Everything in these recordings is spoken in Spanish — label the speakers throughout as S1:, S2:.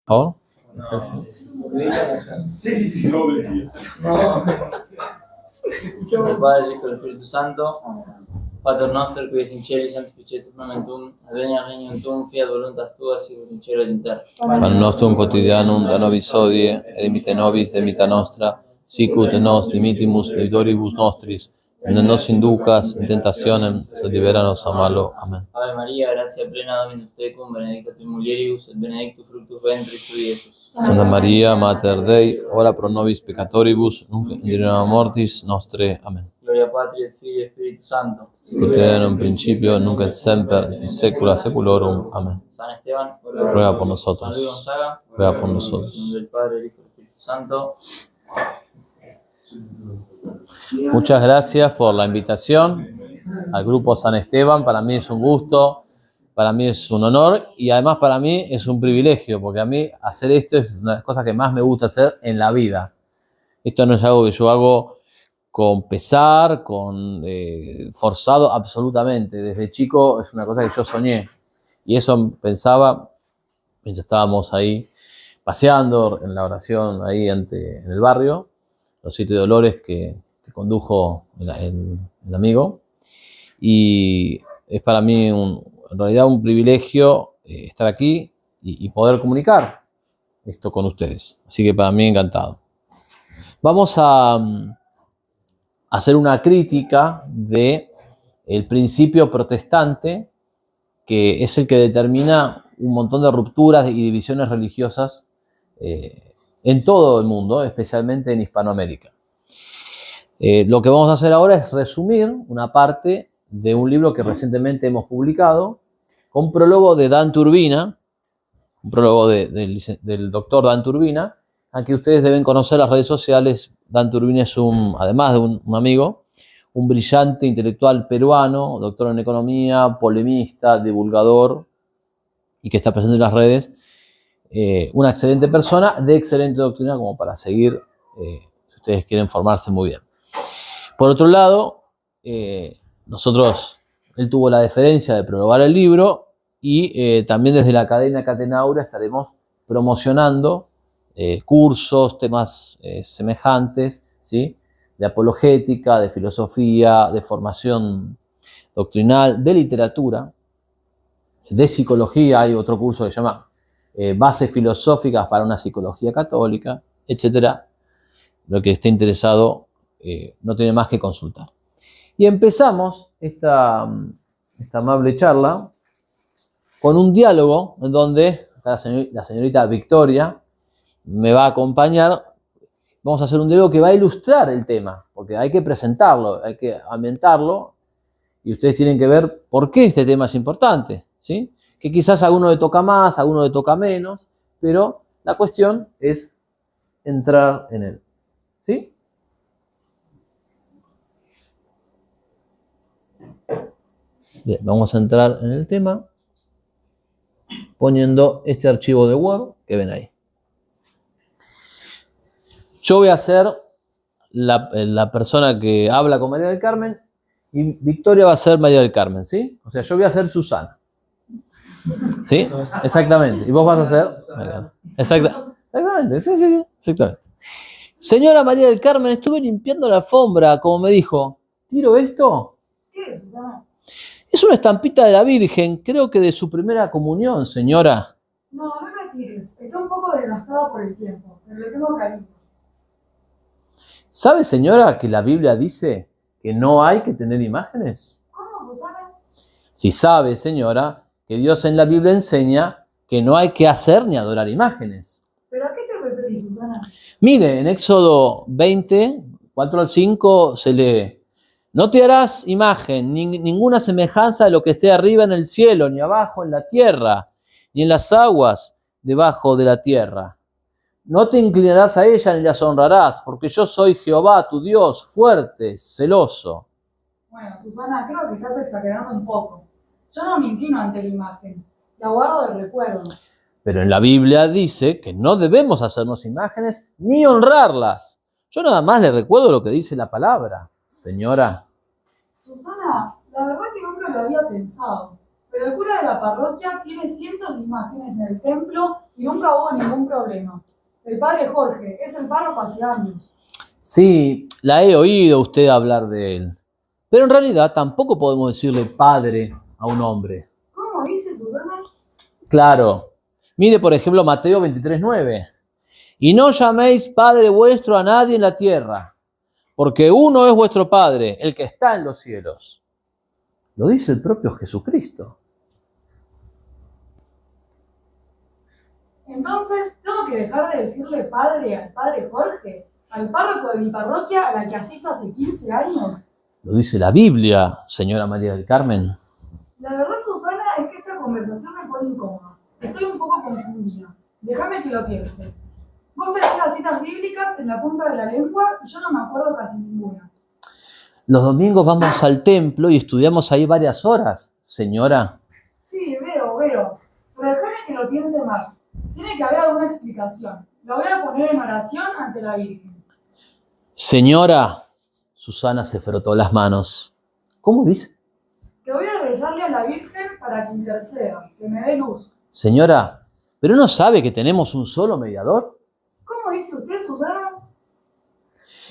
S1: ¿Por
S2: Sí, no decía.
S3: Del Padre, del Hijo y del Espíritu Santo. Pater noster, qui es in cieli, sanctificetur nomen tuum, adveniat regnum tuum, fiat voluntas tua, sicut in cielo et in terra.
S1: Panem nostrum quotidianum da nobis hodie, et dimitte nobis debita nostra, sicut nos dimittimus debitoribus nostris, et ne nos inducas in tentationem, sed libera nos a malo. Amén.
S3: Ave María, gratia plena Dominus tecum, benedicta tui mulieribus, et benedictus fructus ventris tui, Iesus.
S1: Santa Maria, Mater Dei, ora pro nobis peccatoribus, nunc in diurnam mortis nostre. Amén.
S3: Gloria Patri et Filii et Spiritus Sancto.
S1: Sic era en un principio, nunc et semper, et in saecula saeculorum. Amén.
S3: San Esteban,
S1: Ruega por nosotros.
S3: San Luis Gonzaga,
S1: Ruega por
S3: en
S1: nosotros.
S3: nombre del Padre, del Hijo y del Espíritu Santo.
S1: Muchas gracias por la invitación al Grupo San Esteban. Para mí es un gusto, para mí es un honor y además para mí es un privilegio, porque a mí hacer esto es una de las cosas que más me gusta hacer en la vida. Esto no es algo que yo hago con pesar, con forzado, absolutamente. Desde chico es una cosa que yo soñé y eso pensaba mientras estábamos ahí paseando en la oración ahí en el barrio, los 7 dolores que condujo el amigo. Y es para mí en realidad un privilegio estar aquí y poder comunicar esto con ustedes. Así que para mí encantado. Vamos a hacer una crítica del principio protestante, que es el que determina un montón de rupturas y divisiones religiosas en todo el mundo, especialmente en Hispanoamérica. Lo que vamos a hacer ahora es resumir una parte de un libro que recientemente hemos publicado, con prólogo de Dante Urbina, un prólogo del doctor Dante Urbina, a que ustedes deben conocer las redes sociales. Dante Urbina es además de un amigo, un brillante intelectual peruano, doctor en economía, polemista, divulgador, y que está presente en las redes. Una excelente persona, de excelente doctrina, como para seguir, si ustedes quieren formarse muy bien. Por otro lado, él tuvo la deferencia de prologar el libro y también desde la Academia Catenaura estaremos promocionando cursos, temas semejantes, ¿sí? De apologética, de filosofía, de formación doctrinal, de literatura, de psicología. Hay otro curso que se llama Bases filosóficas para una psicología católica, etcétera. Lo que esté interesado no tiene más que consultar. Y empezamos esta amable charla con un diálogo en donde la señorita Victoria me va a acompañar. Vamos a hacer un diálogo que va a ilustrar el tema, porque hay que presentarlo, hay que ambientarlo, y ustedes tienen que ver por qué este tema es importante, ¿sí? Que quizás a uno le toca más, a uno le toca menos, pero la cuestión es entrar en él, ¿sí? Bien, vamos a entrar en el tema poniendo este archivo de Word que ven ahí. Yo voy a ser la persona que habla con María del Carmen y Victoria va a ser María del Carmen, ¿sí? O sea, yo voy a ser Susana. ¿Sí? Exactamente. Y vos vas a ser... Exactamente, sí, exactamente. Señora María del Carmen, estuve limpiando la alfombra, como me dijo. ¿Tiro esto?
S4: ¿Qué es, Susana?
S1: Es una estampita de la Virgen, creo que de su primera comunión, señora.
S4: No la tires. Está un poco desgastada por el tiempo, pero le tengo cariño.
S1: ¿Sabe, señora, que la Biblia dice que no hay que tener imágenes?
S4: ¿Cómo, Susana?
S1: Si sabe, señora, que Dios en la Biblia enseña que no hay que hacer ni adorar imágenes.
S4: ¿Pero a qué te referís, Susana?
S1: Mire, en Éxodo 20, 4 al 5 se lee: no te harás imagen, ninguna semejanza de lo que esté arriba en el cielo, ni abajo en la tierra, ni en las aguas debajo de la tierra. No te inclinarás a ella ni las honrarás, porque yo soy Jehová, tu Dios, fuerte, celoso.
S4: Bueno, Susana, creo que estás exagerando un poco. Yo no me inclino ante la imagen. La guardo de recuerdo.
S1: Pero en la Biblia dice que no debemos hacernos imágenes ni honrarlas. Yo nada más le recuerdo lo que dice la palabra, señora.
S4: Susana, la verdad que nunca lo había pensado. Pero el cura de la parroquia tiene cientos de imágenes en el templo y nunca hubo ningún problema. El padre Jorge es el párroco hace años.
S1: Sí, la he oído usted hablar de él. Pero en realidad tampoco podemos decirle padre a un hombre.
S4: ¿Cómo dice Susana?
S1: Claro. Mire, por ejemplo, Mateo 23:9. Y no llaméis Padre vuestro a nadie en la tierra, porque uno es vuestro Padre, el que está en los cielos. Lo dice el propio Jesucristo.
S4: Entonces, ¿tengo que dejar de decirle padre al padre Jorge? ¿Al párroco de mi parroquia a la que asisto hace 15 años?
S1: Lo dice la Biblia, señora María del Carmen.
S4: La verdad, Susana, es que esta conversación me pone incómoda. Estoy un poco confundida. Déjame que lo piense. Vos tenés las citas bíblicas en la punta de la lengua y yo no me acuerdo casi ninguna.
S1: Los domingos vamos al templo y estudiamos ahí varias horas, señora.
S4: Sí, veo. Pero déjame que lo piense más. Tiene que haber alguna explicación. Lo voy a poner en oración ante la Virgen.
S1: Señora, Susana se frotó las manos. ¿Cómo dice?
S4: Que voy a rezarle a la Virgen para que interceda, que me dé luz.
S1: Señora, ¿pero no sabe que tenemos un solo mediador?
S4: ¿Cómo dice usted, Susana?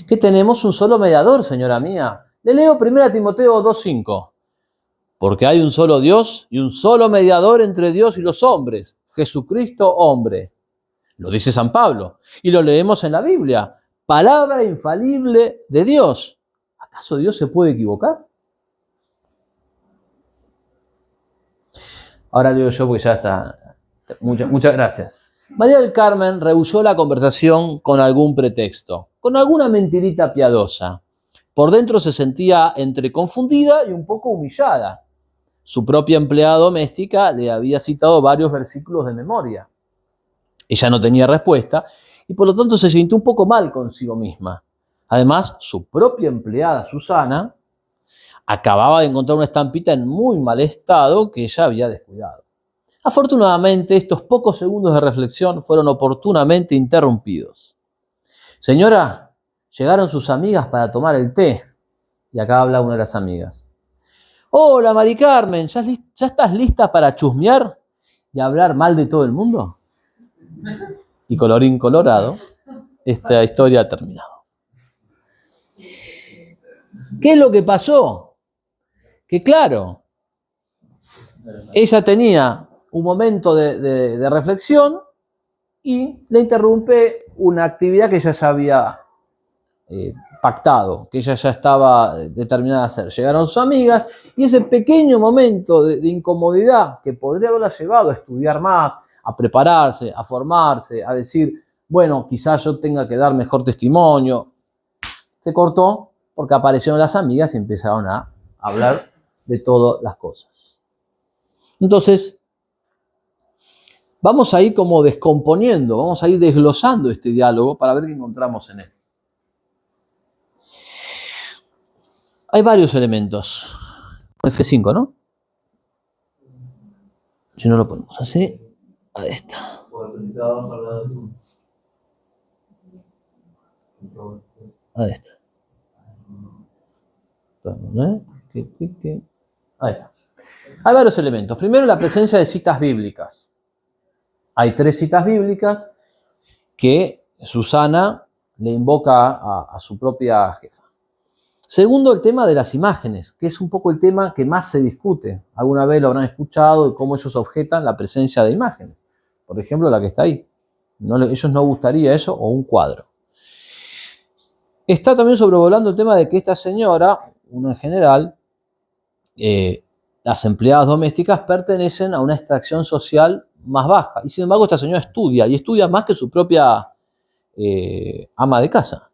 S1: Que tenemos un solo mediador, señora mía. Le leo 1 Timoteo 2:5. Porque hay un solo Dios y un solo mediador entre Dios y los hombres, Jesucristo hombre. Lo dice San Pablo y lo leemos en la Biblia. Palabra infalible de Dios. ¿Acaso Dios se puede equivocar? Ahora digo yo porque ya está. Muchas gracias. María del Carmen rehuyó la conversación con algún pretexto, con alguna mentirita piadosa. Por dentro se sentía entre confundida y un poco humillada. Su propia empleada doméstica le había citado varios versículos de memoria. Ella no tenía respuesta y por lo tanto se sintió un poco mal consigo misma. Además, su propia empleada, Susana, acababa de encontrar una estampita en muy mal estado que ella había descuidado. Afortunadamente, estos pocos segundos de reflexión fueron oportunamente interrumpidos. Señora, llegaron sus amigas para tomar el té. Y acá habla una de las amigas. Hola, Mari Carmen, ¿ya estás lista para chusmear y hablar mal de todo el mundo? Y colorín colorado, esta historia ha terminado. ¿Qué es lo que pasó? Que claro, ella tenía un momento de reflexión y le interrumpe una actividad que ella ya había pactado, que ella ya estaba determinada a hacer. Llegaron sus amigas y ese pequeño momento de incomodidad que podría haberla llevado a estudiar más, a prepararse, a formarse, a decir, bueno, quizás yo tenga que dar mejor testimonio, se cortó porque aparecieron las amigas y empezaron a hablar de todas las cosas. Entonces, vamos a ir como descomponiendo, vamos a ir desglosando este diálogo para ver qué encontramos en él. Hay varios elementos. F5, ¿no? Si no lo ponemos así, ahí está. Ahí está. Ahí está. Hay varios elementos. Primero, la presencia de citas bíblicas. Hay 3 citas bíblicas que Susana le invoca a su propia jefa. Segundo, el tema de las imágenes, que es un poco el tema que más se discute. Alguna vez lo habrán escuchado de cómo ellos objetan la presencia de imágenes. Por ejemplo, la que está ahí. Ellos no gustaría eso o un cuadro. Está también sobrevolando el tema de que esta señora, uno en general, las empleadas domésticas pertenecen a una extracción social más baja. Y sin embargo, esta señora estudia, y estudia más que su propia ama de casa.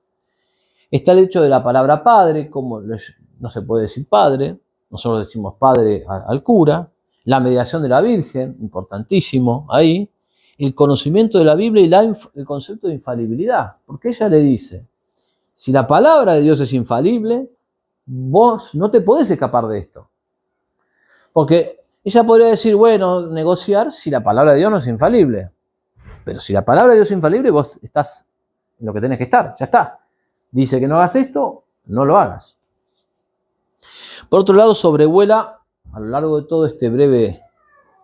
S1: Está el hecho de la palabra padre, como no se puede decir padre, nosotros decimos padre al cura, la mediación de la Virgen, importantísimo ahí, el conocimiento de la Biblia y el concepto de infalibilidad, porque ella le dice, si la palabra de Dios es infalible, vos no te podés escapar de esto. Porque ella podría decir, bueno, negociar si la palabra de Dios no es infalible. Pero si la palabra de Dios es infalible, vos estás en lo que tenés que estar, ya está. Dice que no hagas esto, no lo hagas. Por otro lado, sobrevuela a lo largo de todo este breve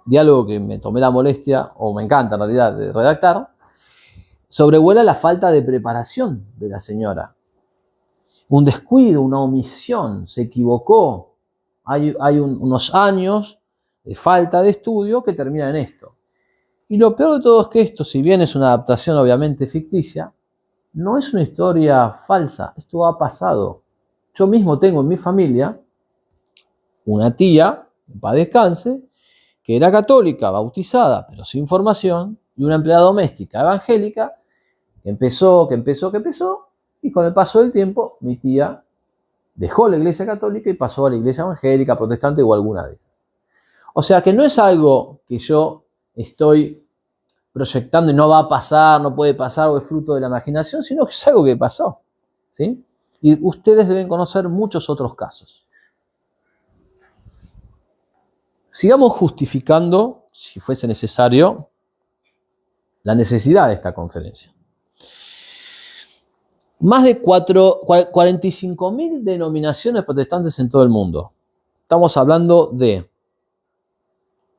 S1: diálogo que me tomé la molestia, o me encanta en realidad, de redactar, sobrevuela la falta de preparación de la señora. Un descuido, una omisión, se equivocó. Hay unos años de falta de estudio que terminan en esto. Y lo peor de todo es que esto, si bien es una adaptación obviamente ficticia, no es una historia falsa, esto ha pasado. Yo mismo tengo en mi familia una tía, en paz descanse, que era católica, bautizada, pero sin formación, y una empleada doméstica evangélica, que empezó, y con el paso del tiempo, mi tía dejó la iglesia católica y pasó a la iglesia evangélica, protestante o alguna de esas. O sea que no es algo que yo estoy proyectando y no va a pasar, no puede pasar o es fruto de la imaginación, sino que es algo que pasó, ¿sí? Y ustedes deben conocer muchos otros casos. Sigamos justificando, si fuese necesario, la necesidad de esta conferencia. Más de 45.000 denominaciones protestantes en todo el mundo. Estamos hablando de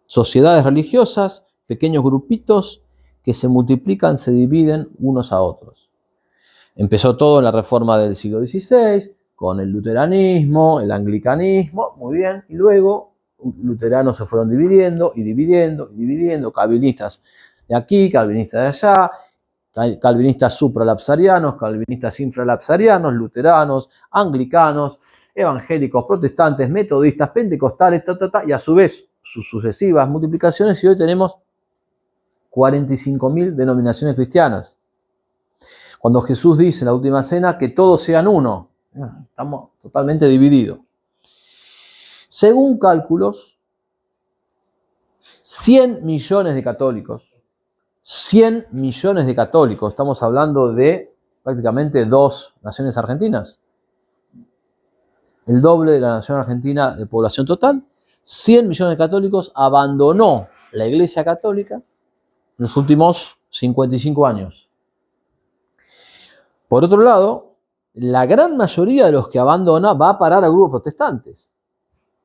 S1: sociedades religiosas, pequeños grupitos que se multiplican, se dividen unos a otros. Empezó todo en la reforma del siglo XVI, con el luteranismo, el anglicanismo, muy bien, y luego luteranos se fueron dividiendo, calvinistas de aquí, calvinistas de allá, calvinistas supralapsarianos, calvinistas infralapsarianos, luteranos, anglicanos, evangélicos, protestantes, metodistas, pentecostales, y a su vez sus sucesivas multiplicaciones, y hoy tenemos 45.000 denominaciones cristianas. Cuando Jesús dice en la última cena que todos sean uno, estamos totalmente divididos. Según cálculos, 100 millones de católicos, 100 millones de católicos, estamos hablando de prácticamente 2 naciones argentinas, el doble de la nación argentina de población total, 100 millones de católicos abandonó la Iglesia Católica en los últimos 55 años. Por otro lado, la gran mayoría de los que abandona va a parar a grupos protestantes.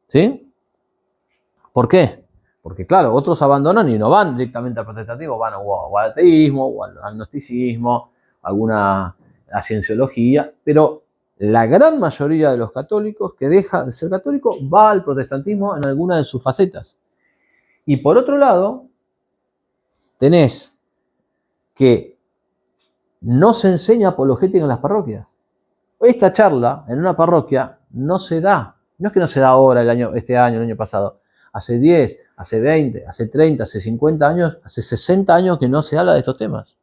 S1: ¿Sí? ¿Por qué? Porque claro, otros abandonan y no van directamente al protestantismo, van o al ateísmo, o al agnosticismo, a cienciología, pero la gran mayoría de los católicos que deja de ser católico va al protestantismo en alguna de sus facetas. Y por otro lado, tenés que no se enseña apologética en las parroquias. Esta charla en una parroquia no se da. No es que no se da ahora, este año, el año pasado. Hace 10, hace 20, hace 30, hace 50 años, hace 60 años que no se habla de estos temas.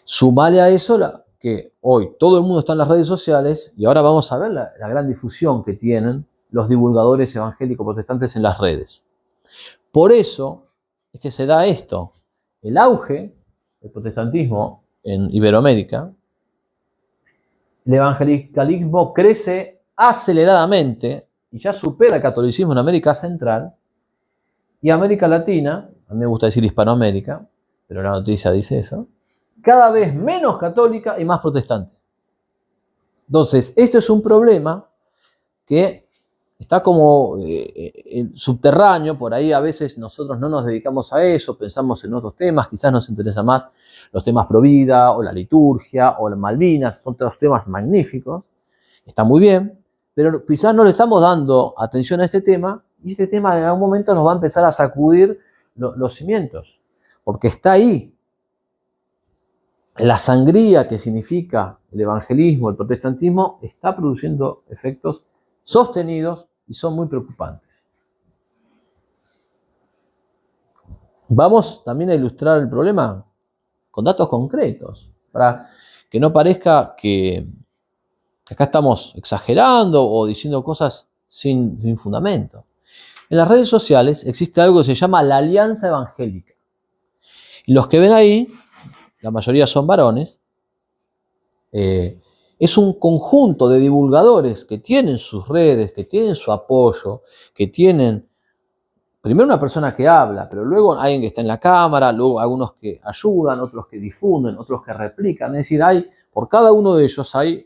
S1: Sumale a eso que hoy todo el mundo está en las redes sociales y ahora vamos a ver la gran difusión que tienen los divulgadores evangélicos protestantes en las redes. Por eso es que se da esto. El auge del protestantismo en Iberoamérica, el evangelicalismo crece aceleradamente y ya supera el catolicismo en América Central y América Latina, a mí me gusta decir Hispanoamérica, pero la noticia dice eso, cada vez menos católica y más protestante. Entonces, esto es un problema que está como subterráneo, por ahí a veces nosotros no nos dedicamos a eso, pensamos en otros temas, quizás nos interesa más los temas pro vida, o la liturgia, o las Malvinas, son todos temas magníficos, está muy bien, pero quizás no le estamos dando atención a este tema, y este tema en algún momento nos va a empezar a sacudir los cimientos, porque está ahí. La sangría que significa el evangelismo, el protestantismo, está produciendo efectos sostenidos y son muy preocupantes. Vamos también a ilustrar el problema con datos concretos, para que no parezca que acá estamos exagerando o diciendo cosas sin fundamento. En las redes sociales existe algo que se llama la Alianza Evangélica. Y los que ven ahí, la mayoría son varones, es un conjunto de divulgadores que tienen sus redes, que tienen su apoyo, que tienen primero una persona que habla, pero luego alguien que está en la cámara, luego algunos que ayudan, otros que difunden, otros que replican. Es decir, por cada uno de ellos hay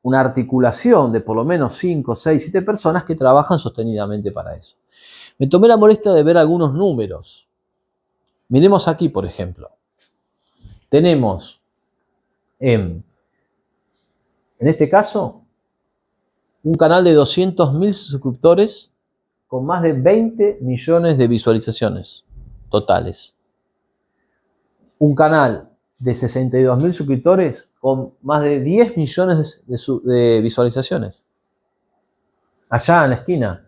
S1: una articulación de por lo menos 5, 6, 7 personas que trabajan sostenidamente para eso. me tomé la molestia de ver algunos números. Miremos aquí, por ejemplo. Tenemos, en este caso, un canal de 200.000 suscriptores con más de 20 millones de visualizaciones totales. Un canal de 62.000 suscriptores con más de 10 millones de visualizaciones. Allá en la esquina,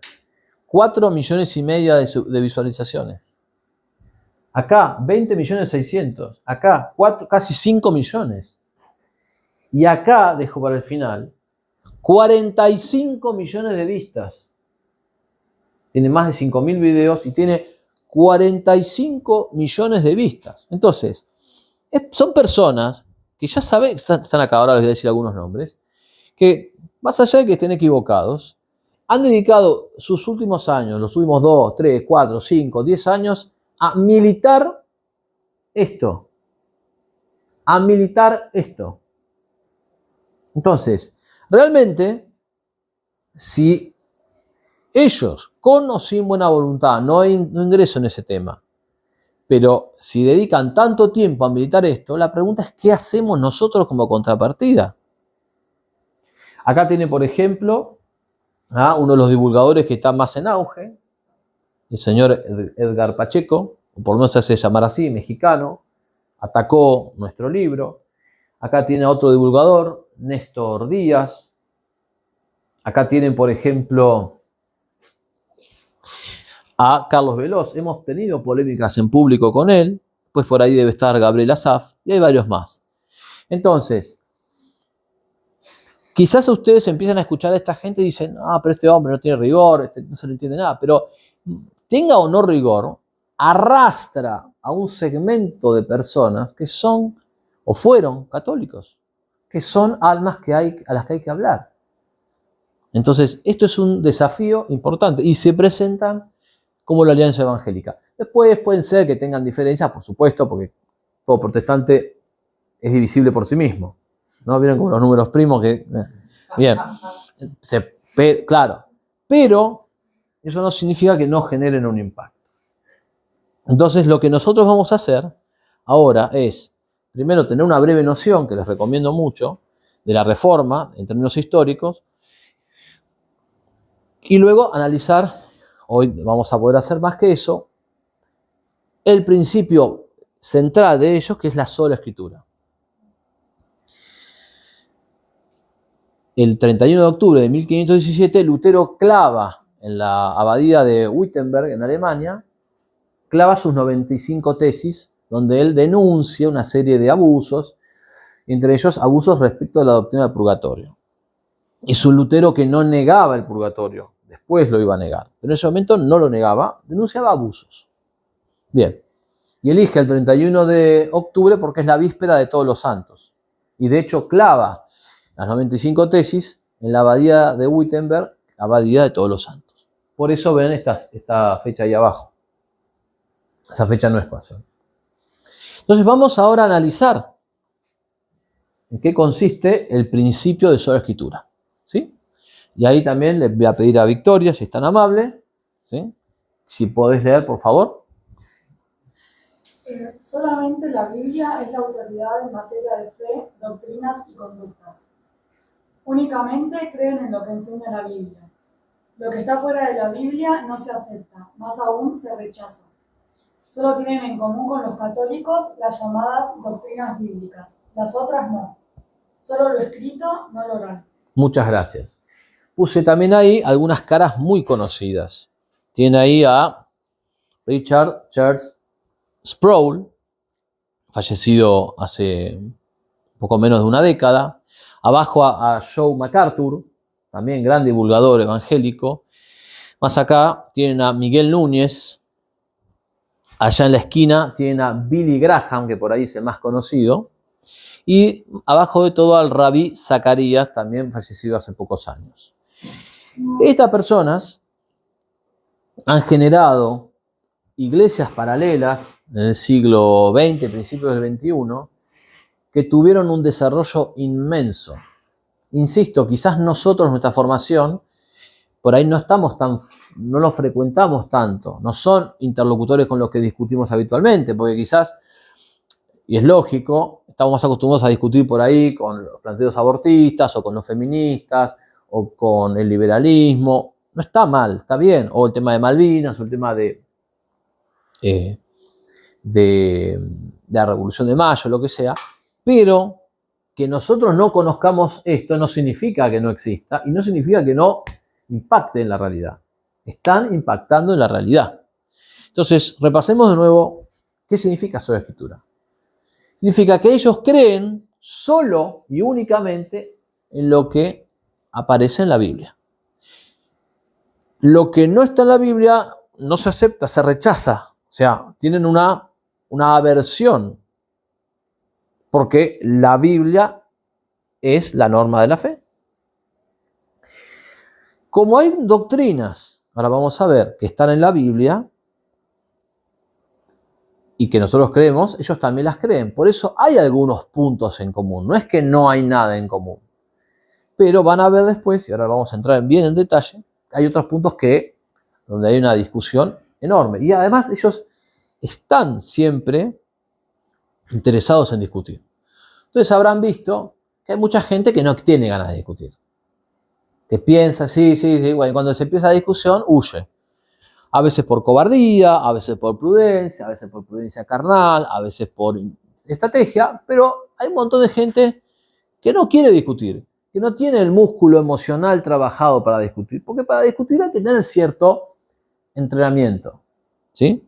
S1: 4 millones y medio de visualizaciones. Acá, 20.600.000. Acá, casi 5 millones. Y acá, dejo para el final, 45 millones de vistas. Tiene más de 5.000 videos y tiene 45 millones de vistas. Entonces, son personas que ya saben, están acá, ahora les voy a decir algunos nombres, que más allá de que estén equivocados, han dedicado sus últimos años, los últimos 2, 3, 4, 5, 10 años, a militar esto. A militar esto. Entonces, realmente, si ellos, con o sin buena voluntad, no ingreso en ese tema, pero si dedican tanto tiempo a militar esto, la pregunta es ¿qué hacemos nosotros como contrapartida? Acá tiene, por ejemplo, uno de los divulgadores que está más en auge, el señor Edgar Pacheco, o por lo menos se hace llamar así, mexicano, atacó nuestro libro. Acá tiene a otro divulgador, Néstor Díaz. Acá tienen, por ejemplo, a Carlos Veloz. Hemos tenido polémicas en público con él. Pues por ahí debe estar Gabriel Asaf. Y hay varios más. Entonces, quizás ustedes empiezan a escuchar a esta gente y dicen, pero este hombre no tiene rigor, no se le entiende nada. Pero tenga o no rigor, arrastra a un segmento de personas que son o fueron católicos, que son almas a las que hay que hablar. Entonces, esto es un desafío importante y se presentan como la Alianza Evangélica. Después pueden ser que tengan diferencias, por supuesto, porque todo protestante es divisible por sí mismo. ¿No? ¿Vieron como los números primos que... Bien, claro, pero eso no significa que no generen un impacto. Entonces, lo que nosotros vamos a hacer ahora es, primero, tener una breve noción, que les recomiendo mucho, de la Reforma en términos históricos, y luego analizar, hoy vamos a poder hacer más que eso, el principio central de ellos, que es la sola escritura. El 31 de octubre de 1517, Lutero clava en la abadía de Wittenberg, en Alemania, clava sus 95 tesis, donde él denuncia una serie de abusos, entre ellos abusos respecto a la doctrina del purgatorio. Es un Lutero que no negaba el purgatorio, después lo iba a negar, pero en ese momento no lo negaba, denunciaba abusos. Bien, y elige el 31 de octubre porque es la víspera de Todos los Santos, y de hecho clava las 95 tesis en la abadía de Wittenberg, abadía de Todos los Santos. Por eso ven esta fecha ahí abajo. Esa fecha no es casual. Entonces vamos ahora a analizar en qué consiste el principio de sola escritura. ¿Sí? Y ahí también les voy a pedir a Victoria, si es tan amable, ¿sí? Si podés leer, por favor.
S4: Solamente la Biblia es la autoridad en materia de fe, doctrinas y conductas. Únicamente creen en lo que enseña la Biblia. Lo que está fuera de la Biblia no se acepta, más aún se rechaza. Solo tienen en común con los católicos las llamadas doctrinas bíblicas, las otras no. Solo lo escrito, no lo oral.
S1: Muchas gracias. Puse también ahí algunas caras muy conocidas. Tiene ahí a Richard Charles Sproul, fallecido hace poco menos de una década. Abajo a Joe MacArthur, también gran divulgador evangélico. Más acá tienen a Miguel Núñez. Allá en la esquina tienen a Billy Graham, que por ahí es el más conocido. Y abajo de todo al Rabí Zacarías, también fallecido hace pocos años. Estas personas han generado iglesias paralelas en el siglo XX, principios del XXI, que tuvieron un desarrollo inmenso. Insisto, quizás nosotros, nuestra formación, por ahí no estamos tan no los frecuentamos tanto, no son interlocutores con los que discutimos habitualmente, porque quizás, y es lógico, estamos más acostumbrados a discutir por ahí con los planteos abortistas o con los feministas o con el liberalismo. No está mal, está bien. O el tema de Malvinas, o el tema de la Revolución de Mayo, lo que sea. Pero que nosotros no conozcamos esto no significa que no exista y no significa que no impacte en la realidad. Están impactando en la realidad. Entonces, repasemos de nuevo qué significa sola escritura. Significa que ellos creen solo y únicamente en lo que aparece en la Biblia. Lo que no está en la Biblia no se acepta, se rechaza. O sea, tienen una aversión, porque la Biblia es la norma de la fe. Como hay doctrinas, ahora vamos a ver, que están en la Biblia y que nosotros creemos, ellos también las creen. Por eso hay algunos puntos en común. No es que no hay nada en común. Pero van a ver después, y ahora vamos a entrar bien en detalle, hay otros puntos donde hay una discusión enorme. Y además ellos están siempre interesados en discutir. Entonces habrán visto que hay mucha gente que no tiene ganas de discutir. Que piensa, sí, bueno, y cuando se empieza la discusión, huye. A veces por cobardía, a veces por prudencia, a veces por prudencia carnal, a veces por estrategia, pero hay un montón de gente que no quiere discutir, que no tiene el músculo emocional trabajado para discutir, porque para discutir hay que tener cierto entrenamiento, ¿sí?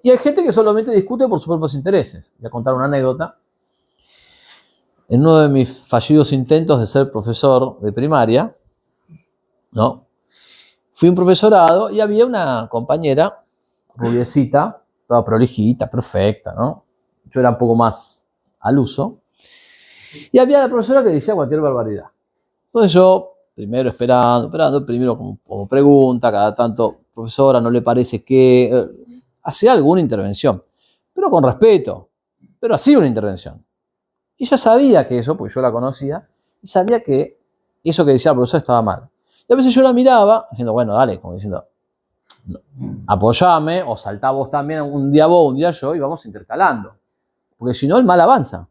S1: Y hay gente que solamente discute por sus propios intereses. Voy a contar una anécdota. En uno de mis fallidos intentos de ser profesor de primaria, ¿no? Fui a un profesorado y había una compañera, rubiecita, toda prolijita, perfecta, ¿no? Yo era un poco más al uso. Y había la profesora que decía cualquier barbaridad. Entonces yo, primero esperando, primero como pregunta, cada tanto, profesora, ¿no le parece que...? Hacía alguna intervención, pero con respeto, pero hacía una intervención. Y ella sabía que eso, porque yo la conocía, y sabía que eso que decía la profesora estaba mal. Y a veces yo la miraba, diciendo, bueno, dale, como diciendo, no, apoyame, o saltá vos también, un día vos, un día yo, y vamos intercalando. Porque si no, el mal avanza.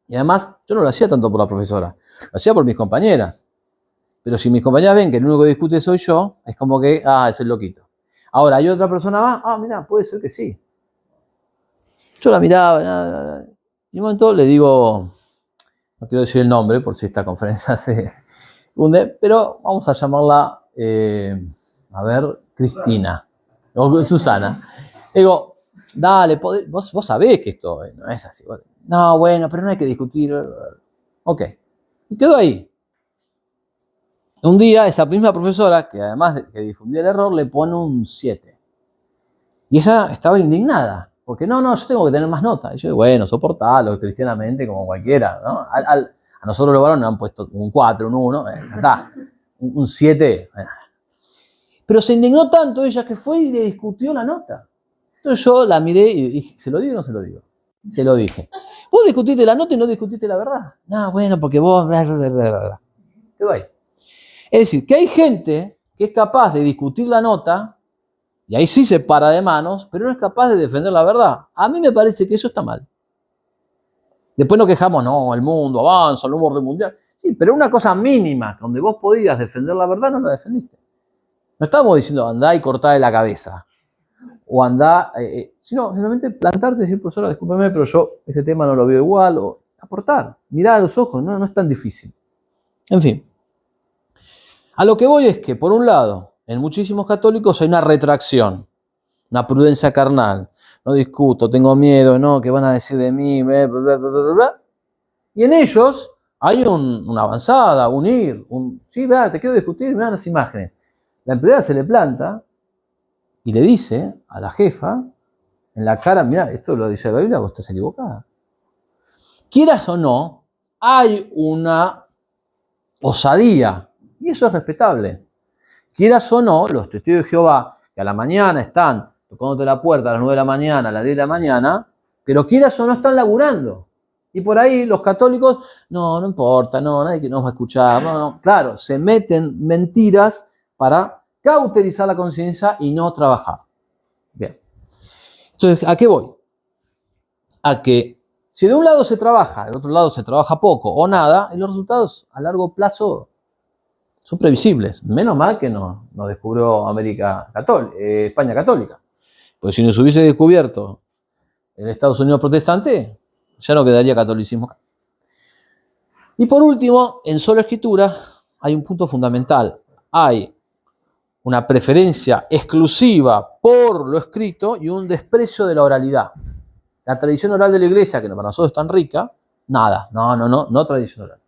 S1: Y además, yo no lo hacía tanto por la profesora, lo hacía por mis compañeras. Pero si mis compañeras ven que el único que discute soy yo, es como que, es el loquito. Ahora, hay otra persona más, mira, puede ser que sí. Yo la miraba, y un momento le digo, no quiero decir el nombre por si esta conferencia se hunde, pero vamos a llamarla, Cristina, o Susana. Le digo, dale, vos sabés que esto no es así. No, bueno, pero no hay que discutir. Ok, y quedó ahí. Un día, esa misma profesora, que además de que difundía el error, le pone un 7. Y ella estaba indignada, porque no, yo tengo que tener más nota. Y yo, bueno, soportalo cristianamente como cualquiera, ¿no? A nosotros los varones nos han puesto un 4, un 1, está, un 7. Pero se indignó tanto ella que fue y le discutió la nota. Entonces yo la miré y dije, ¿se lo digo o no se lo digo? Se lo dije. Vos discutiste la nota y no discutiste la verdad. No, bueno, porque vos... Quedó ahí. Es decir, que hay gente que es capaz de discutir la nota, y ahí sí se para de manos, pero no es capaz de defender la verdad. A mí me parece que eso está mal. Después nos quejamos, no, el mundo avanza, el orden mundial. Sí, pero una cosa mínima, donde vos podías defender la verdad, no la defendiste. No estamos diciendo andá y cortá la cabeza. O andá, sino simplemente plantarte y decir, profesora, discúlpeme, pero yo ese tema no lo veo igual. O aportar, mirar a los ojos, no es tan difícil. En fin. A lo que voy es que, por un lado, en muchísimos católicos hay una retracción, una prudencia carnal. No discuto, tengo miedo, no, ¿qué van a decir de mí? Bla, bla, bla, bla, bla. Y en ellos hay una avanzada, sí, vea, te quiero discutir, mirá las imágenes. La empleada se le planta y le dice a la jefa en la cara, mirá, esto lo dice la Biblia, vos estás equivocada. Quieras o no, hay una osadía. Y eso es respetable. Quieras o no, los testigos de Jehová, que a la mañana están tocándote la puerta a las 9 de la mañana, a las 10 de la mañana, pero quieras o no están laburando. Y por ahí los católicos, no importa, no, nadie que nos va a escuchar. No. Claro, se meten mentiras para cauterizar la conciencia y no trabajar. Bien. Entonces, ¿a qué voy? A que si de un lado se trabaja, del otro lado se trabaja poco o nada, y los resultados a largo plazo son previsibles. Menos mal que nos descubrió España católica. Porque si nos hubiese descubierto el Estados Unidos protestante, ya no quedaría catolicismo. Y por último, en sola escritura hay un punto fundamental. Hay una preferencia exclusiva por lo escrito y un desprecio de la oralidad. La tradición oral de la iglesia, que para nosotros es tan rica, nada, no tradición oral.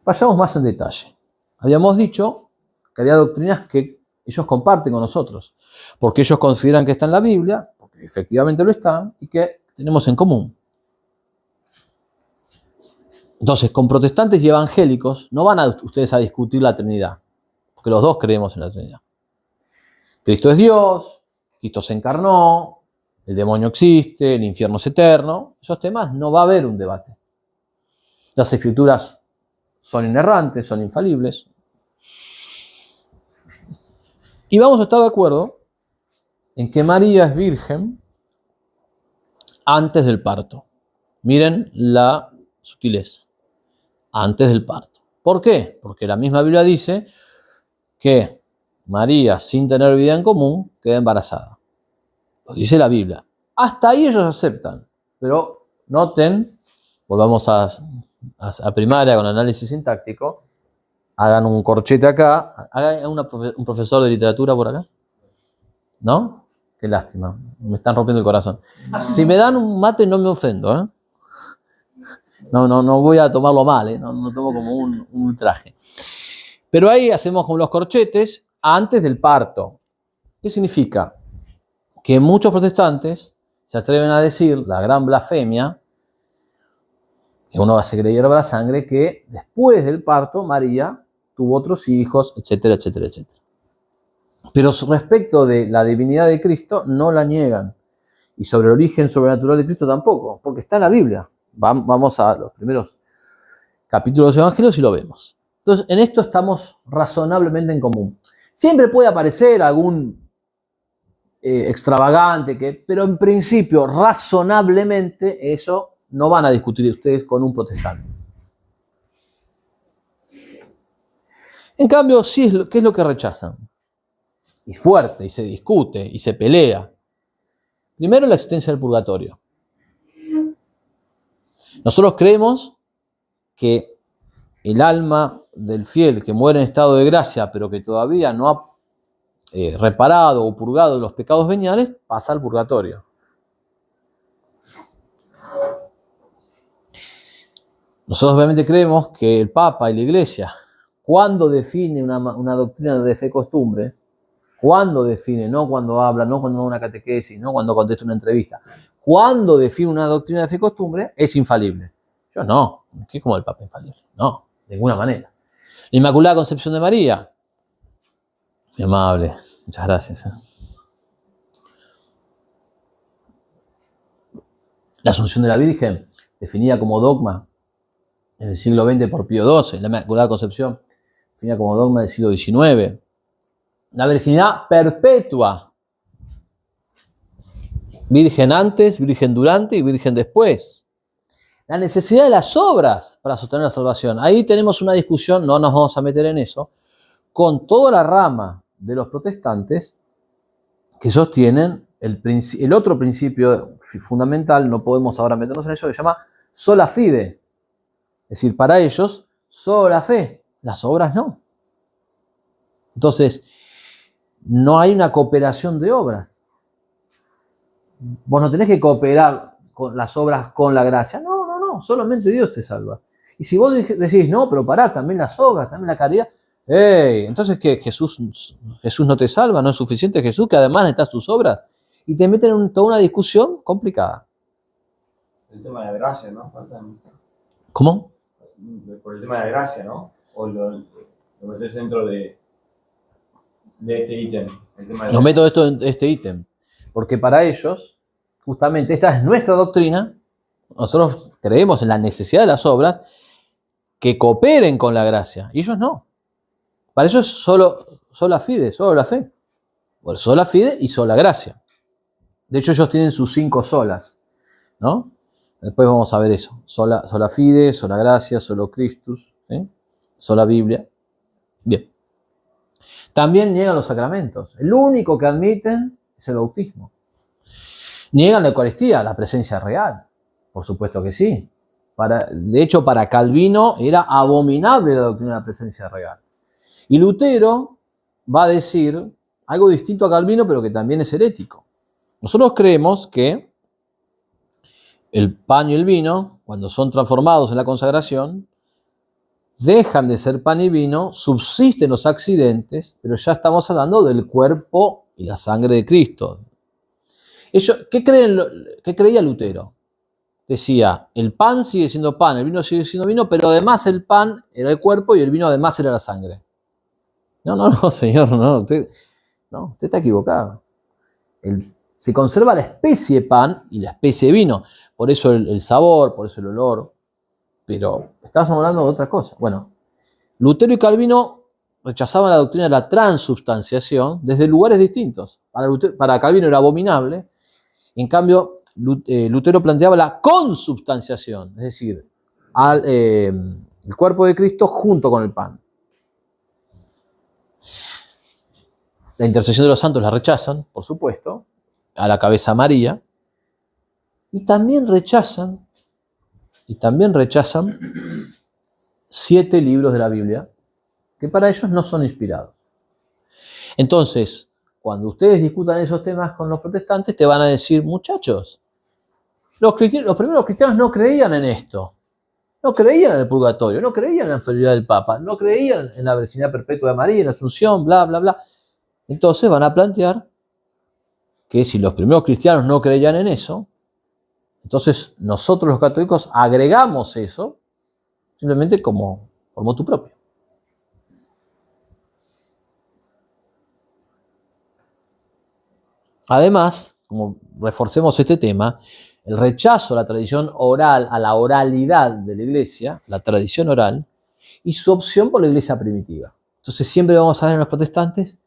S1: Vayamos más en detalle. Habíamos dicho que había doctrinas que ellos comparten con nosotros, porque ellos consideran que está en la Biblia, porque efectivamente lo están, y que tenemos en común. Entonces, con protestantes y evangélicos no van ustedes a discutir la Trinidad, porque los dos creemos en la Trinidad. Cristo es Dios, Cristo se encarnó, el demonio existe, el infierno es eterno. Esos temas no va a haber un debate. Las escrituras son inerrantes, son infalibles. Y vamos a estar de acuerdo en que María es virgen antes del parto. Miren la sutileza. Antes del parto. ¿Por qué? Porque la misma Biblia dice que María, sin tener vida en común, queda embarazada. Lo dice la Biblia. Hasta ahí ellos aceptan. Pero noten, volvamos a primaria con análisis sintáctico, hagan un corchete acá, hagan un profesor de literatura por acá. ¿No? Qué lástima, me están rompiendo el corazón. Si me dan un mate no me ofendo, ¿eh? No voy a tomarlo mal, ¿eh? No tomo como un ultraje. Pero ahí hacemos como los corchetes antes del parto. ¿Qué significa? Que muchos protestantes se atreven a decir la gran blasfemia, que uno se cree hierba la sangre, que después del parto María tuvo otros hijos, etcétera, etcétera, etcétera. Pero respecto de la divinidad de Cristo no la niegan. Y sobre el origen sobrenatural de Cristo tampoco, porque está en la Biblia. Vamos a los primeros capítulos de los Evangelios y lo vemos. Entonces, en esto estamos razonablemente en común. Siempre puede aparecer algún extravagante, pero en principio, razonablemente, eso no van a discutir ustedes con un protestante. En cambio, sí, ¿qué es lo que rechazan? Y fuerte, y se discute, y se pelea. Primero, la existencia del purgatorio. Nosotros creemos que el alma del fiel que muere en estado de gracia, pero que todavía no ha reparado o purgado los pecados veniales, pasa al purgatorio. Nosotros obviamente creemos que el Papa y la Iglesia, cuando define una doctrina de fe y costumbre, cuando define, no cuando habla, no cuando da una catequesis, no cuando contesta una entrevista, cuando define una doctrina de fe y costumbre, es infalible. Yo no, ¿qué es como el Papa infalible? No, de ninguna manera. La Inmaculada Concepción de María, muy amable, muchas gracias. La Asunción de la Virgen, definida como dogma en el siglo XX por Pío XII, la Inmaculada Concepción, definida como dogma del siglo XIX. La virginidad perpetua, virgen antes, virgen durante y virgen después. La necesidad de las obras para sostener la salvación. Ahí tenemos una discusión, no nos vamos a meter en eso, con toda la rama de los protestantes que sostienen el otro principio fundamental, no podemos ahora meternos en eso, que se llama sola fide. Es decir, para ellos, solo la fe, las obras no. Entonces, no hay una cooperación de obras. Vos no tenés que cooperar con las obras con la gracia. No, solamente Dios te salva. Y si vos decís, no, pero pará, también las obras, también la caridad. Entonces, ¿qué? ¿Jesús no te salva? ¿No es suficiente Jesús, que además necesitas tus obras? Y te meten en toda una discusión complicada.
S2: El tema de la gracia, ¿no?
S1: ¿Cómo?
S2: Por el tema de la gracia, ¿no? O lo metes dentro de este ítem.
S1: Lo meto esto en este ítem. Porque para ellos, justamente, esta es nuestra doctrina. Nosotros creemos en la necesidad de las obras, que cooperen con la gracia. Y ellos no. Para ellos es sola fide, solo la fe. Bueno, sola fide y sola gracia. De hecho, ellos tienen sus 5 solas, ¿no? Después vamos a ver eso. Sola fide, sola gracia, solo Christus, ¿sí? Sola Biblia. Bien. También niegan los sacramentos. El único que admiten es el bautismo. Niegan la Eucaristía, la presencia real. Por supuesto que sí. De hecho, para Calvino era abominable la doctrina de la presencia real. Y Lutero va a decir algo distinto a Calvino, pero que también es herético. Nosotros creemos que el pan y el vino, cuando son transformados en la consagración, dejan de ser pan y vino, subsisten los accidentes, pero ya estamos hablando del cuerpo y la sangre de Cristo. ¿Qué creía Lutero? Decía, el pan sigue siendo pan, el vino sigue siendo vino, pero además el pan era el cuerpo y el vino además era la sangre. No, señor, usted está equivocado. Se conserva la especie pan y la especie vino, por eso el sabor, por eso el olor, pero estamos hablando de otra cosa. Bueno, Lutero y Calvino rechazaban la doctrina de la transubstanciación desde lugares distintos. Para Calvino era abominable, en cambio Lutero planteaba la consubstanciación, es decir, el cuerpo de Cristo junto con el pan. La intercesión de los santos la rechazan, por supuesto, a la cabeza María, y también rechazan 7 libros de la Biblia que para ellos no son inspirados. Entonces, cuando ustedes discutan esos temas con los protestantes, te van a decir, muchachos, los primeros cristianos no creían en esto, no creían en el purgatorio, no creían en la inferioridad del Papa, no creían en la virginidad perpetua de María, en la Asunción, bla, bla, bla. Entonces van a plantear que si los primeros cristianos no creían en eso, entonces nosotros los católicos agregamos eso simplemente como motu propio. Además, como reforcemos este tema, el rechazo a la tradición oral, a la oralidad de la iglesia, la tradición oral, y su opción por la iglesia primitiva. Entonces siempre vamos a ver en los protestantes,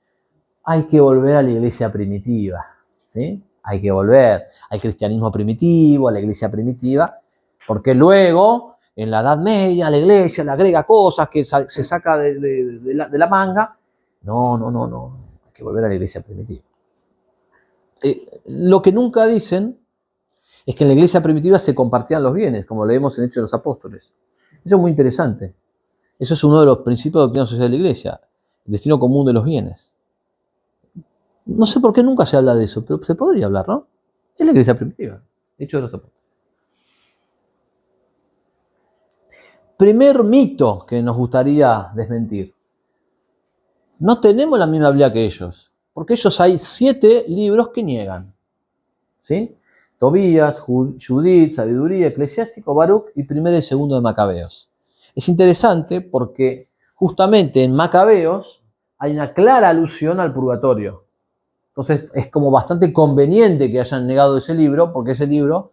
S1: hay que volver a la iglesia primitiva, ¿sí? Hay que volver al cristianismo primitivo, a la iglesia primitiva, porque luego, en la Edad Media, la iglesia le agrega cosas que se saca de la manga. No, hay que volver a la iglesia primitiva. Lo que nunca dicen es que en la iglesia primitiva se compartían los bienes, como leemos en Hechos de los Apóstoles. Eso es muy interesante. Eso es uno de los principios de doctrina social de la iglesia, el destino común de los bienes. No sé por qué nunca se habla de eso, pero se podría hablar, ¿no? Es la iglesia primitiva, Hechos de los Apóstoles. Primer mito que nos gustaría desmentir. No tenemos la misma Biblia que ellos, porque ellos hay 7 libros que niegan, ¿sí? Tobías, Judith, Sabiduría, Eclesiástico, Baruch y primero y segundo de Macabeos. Es interesante porque justamente en Macabeos hay una clara alusión al purgatorio. Entonces es como bastante conveniente que hayan negado ese libro, porque ese libro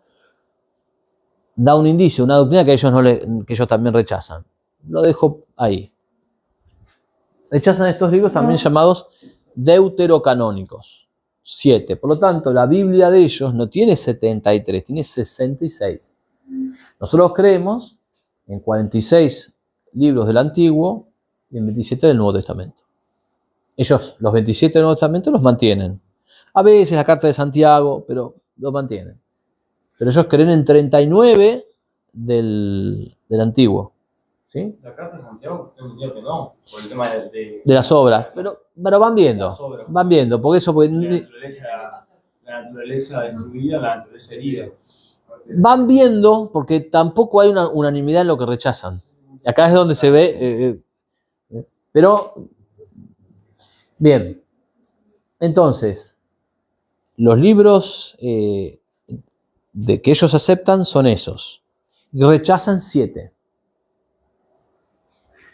S1: da un indicio, una doctrina que ellos también rechazan. Lo dejo ahí. Rechazan estos libros también llamados deuterocanónicos. 7. Por lo tanto, la Biblia de ellos no tiene 73, tiene 66. Nosotros creemos en 46 libros del Antiguo y en 27 del Nuevo Testamento. Ellos, los 27 del Nuevo Testamento, los mantienen. A veces la carta de Santiago, pero los mantienen. Pero ellos creen en 39 del Antiguo. ¿Sí?
S2: La carta de Santiago, yo entiendo que no, por el tema de
S1: las obras. Pero van viendo. Van viendo, porque eso...
S2: La naturaleza destruida, la naturaleza herida.
S1: Van viendo, porque tampoco hay una unanimidad en lo que rechazan. Acá es donde se ve... pero... Bien. Entonces, los libros que ellos aceptan son esos. Y rechazan 7.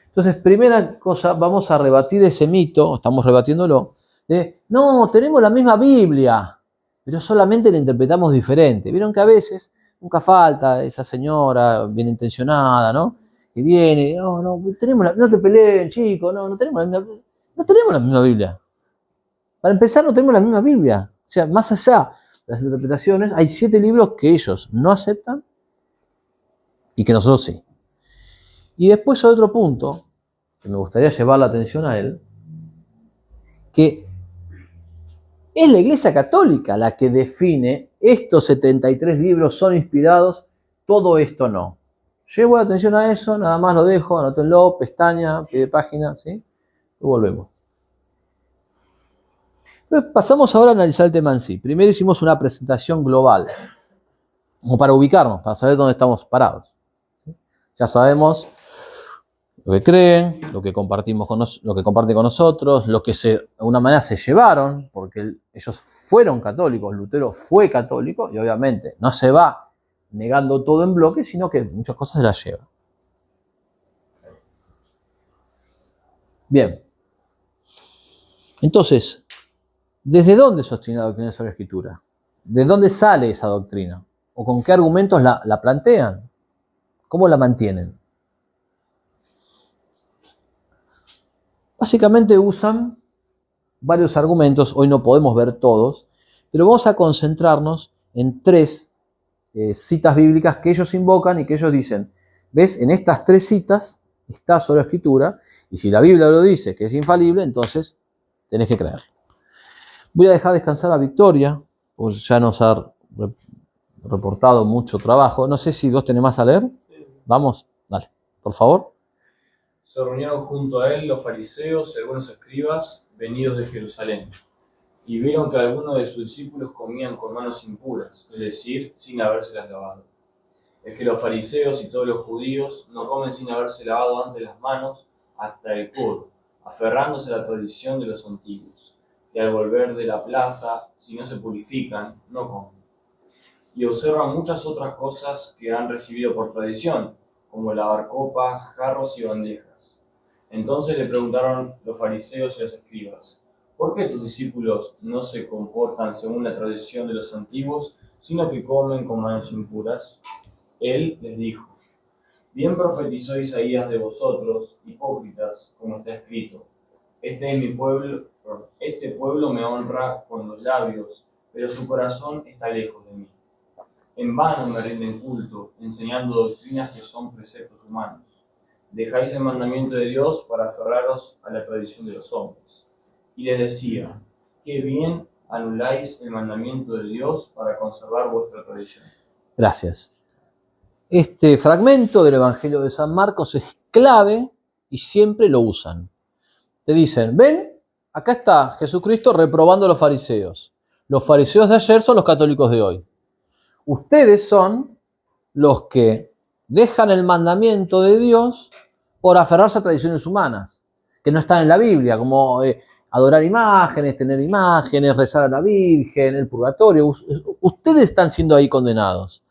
S1: Entonces, primera cosa, vamos a rebatir ese mito, estamos rebatiéndolo, de, no, tenemos la misma Biblia, pero solamente la interpretamos diferente. Vieron que a veces nunca falta esa señora bien intencionada, ¿no? que viene, no te peleen, chicos, no tenemos la misma Biblia. Para empezar, no tenemos la misma Biblia. O sea, más allá de las interpretaciones, hay 7 libros que ellos no aceptan y que nosotros sí. Y después hay otro punto, que me gustaría llevar la atención a él, que es la Iglesia Católica la que define estos 73 libros son inspirados, todo esto no. Llevo la atención a eso, nada más lo dejo, anótenlo, pestaña, pie de página, ¿sí? Y volvemos. Entonces, pasamos ahora a analizar el tema en sí. Primero hicimos una presentación global, como para ubicarnos, para saber dónde estamos parados. Ya sabemos lo que creen, lo que comparten con nosotros, lo que de alguna manera se llevaron, porque ellos fueron católicos, Lutero fue católico, y obviamente no se va negando todo en bloque, sino que muchas cosas se las lleva. Bien. Entonces, ¿desde dónde sostiene la doctrina sobre la Escritura? ¿De dónde sale esa doctrina? ¿O con qué argumentos la plantean? ¿Cómo la mantienen? Básicamente usan varios argumentos, hoy no podemos ver todos, pero vamos a concentrarnos en 3 citas bíblicas que ellos invocan y que ellos dicen, ¿ves? En estas 3 citas está sobre la Escritura, y si la Biblia lo dice que es infalible, entonces tenés que creer. Voy a dejar descansar a Victoria, pues ya nos ha reportado mucho trabajo. No sé si vos tenés más a leer. Vamos, dale, por favor.
S2: Se reunieron junto a él los fariseos y algunos escribas venidos de Jerusalén, y vieron que algunos de sus discípulos comían con manos impuras, es decir, sin habérselas lavado. Es que los fariseos y todos los judíos no comen sin haberse lavado antes las manos hasta el codo, aferrándose a la tradición de los antiguos. Y al volver de la plaza, si no se purifican, no comen. Y observan muchas otras cosas que han recibido por tradición, como lavar copas, jarros y bandejas. Entonces le preguntaron los fariseos y los escribas, ¿por qué tus discípulos no se comportan según la tradición de los antiguos, sino que comen con manos impuras? Él les dijo, bien profetizó Isaías de vosotros, hipócritas, como está escrito, este pueblo me honra con los labios, pero su corazón está lejos de mí. En vano me rinden culto, enseñando doctrinas que son preceptos humanos. Dejáis el mandamiento de Dios para aferraros a la tradición de los hombres. Y les decía, qué bien anuláis el mandamiento de Dios para conservar vuestra tradición.
S1: Gracias. Este fragmento del Evangelio de San Marcos es clave y siempre lo usan. Te dicen, ven, acá está Jesucristo reprobando a los fariseos. Los fariseos de ayer son los católicos de hoy. Ustedes son los que dejan el mandamiento de Dios por aferrarse a tradiciones humanas, que no están en la Biblia, como adorar imágenes, tener imágenes, rezar a la Virgen, el purgatorio. Ustedes están siendo ahí condenados.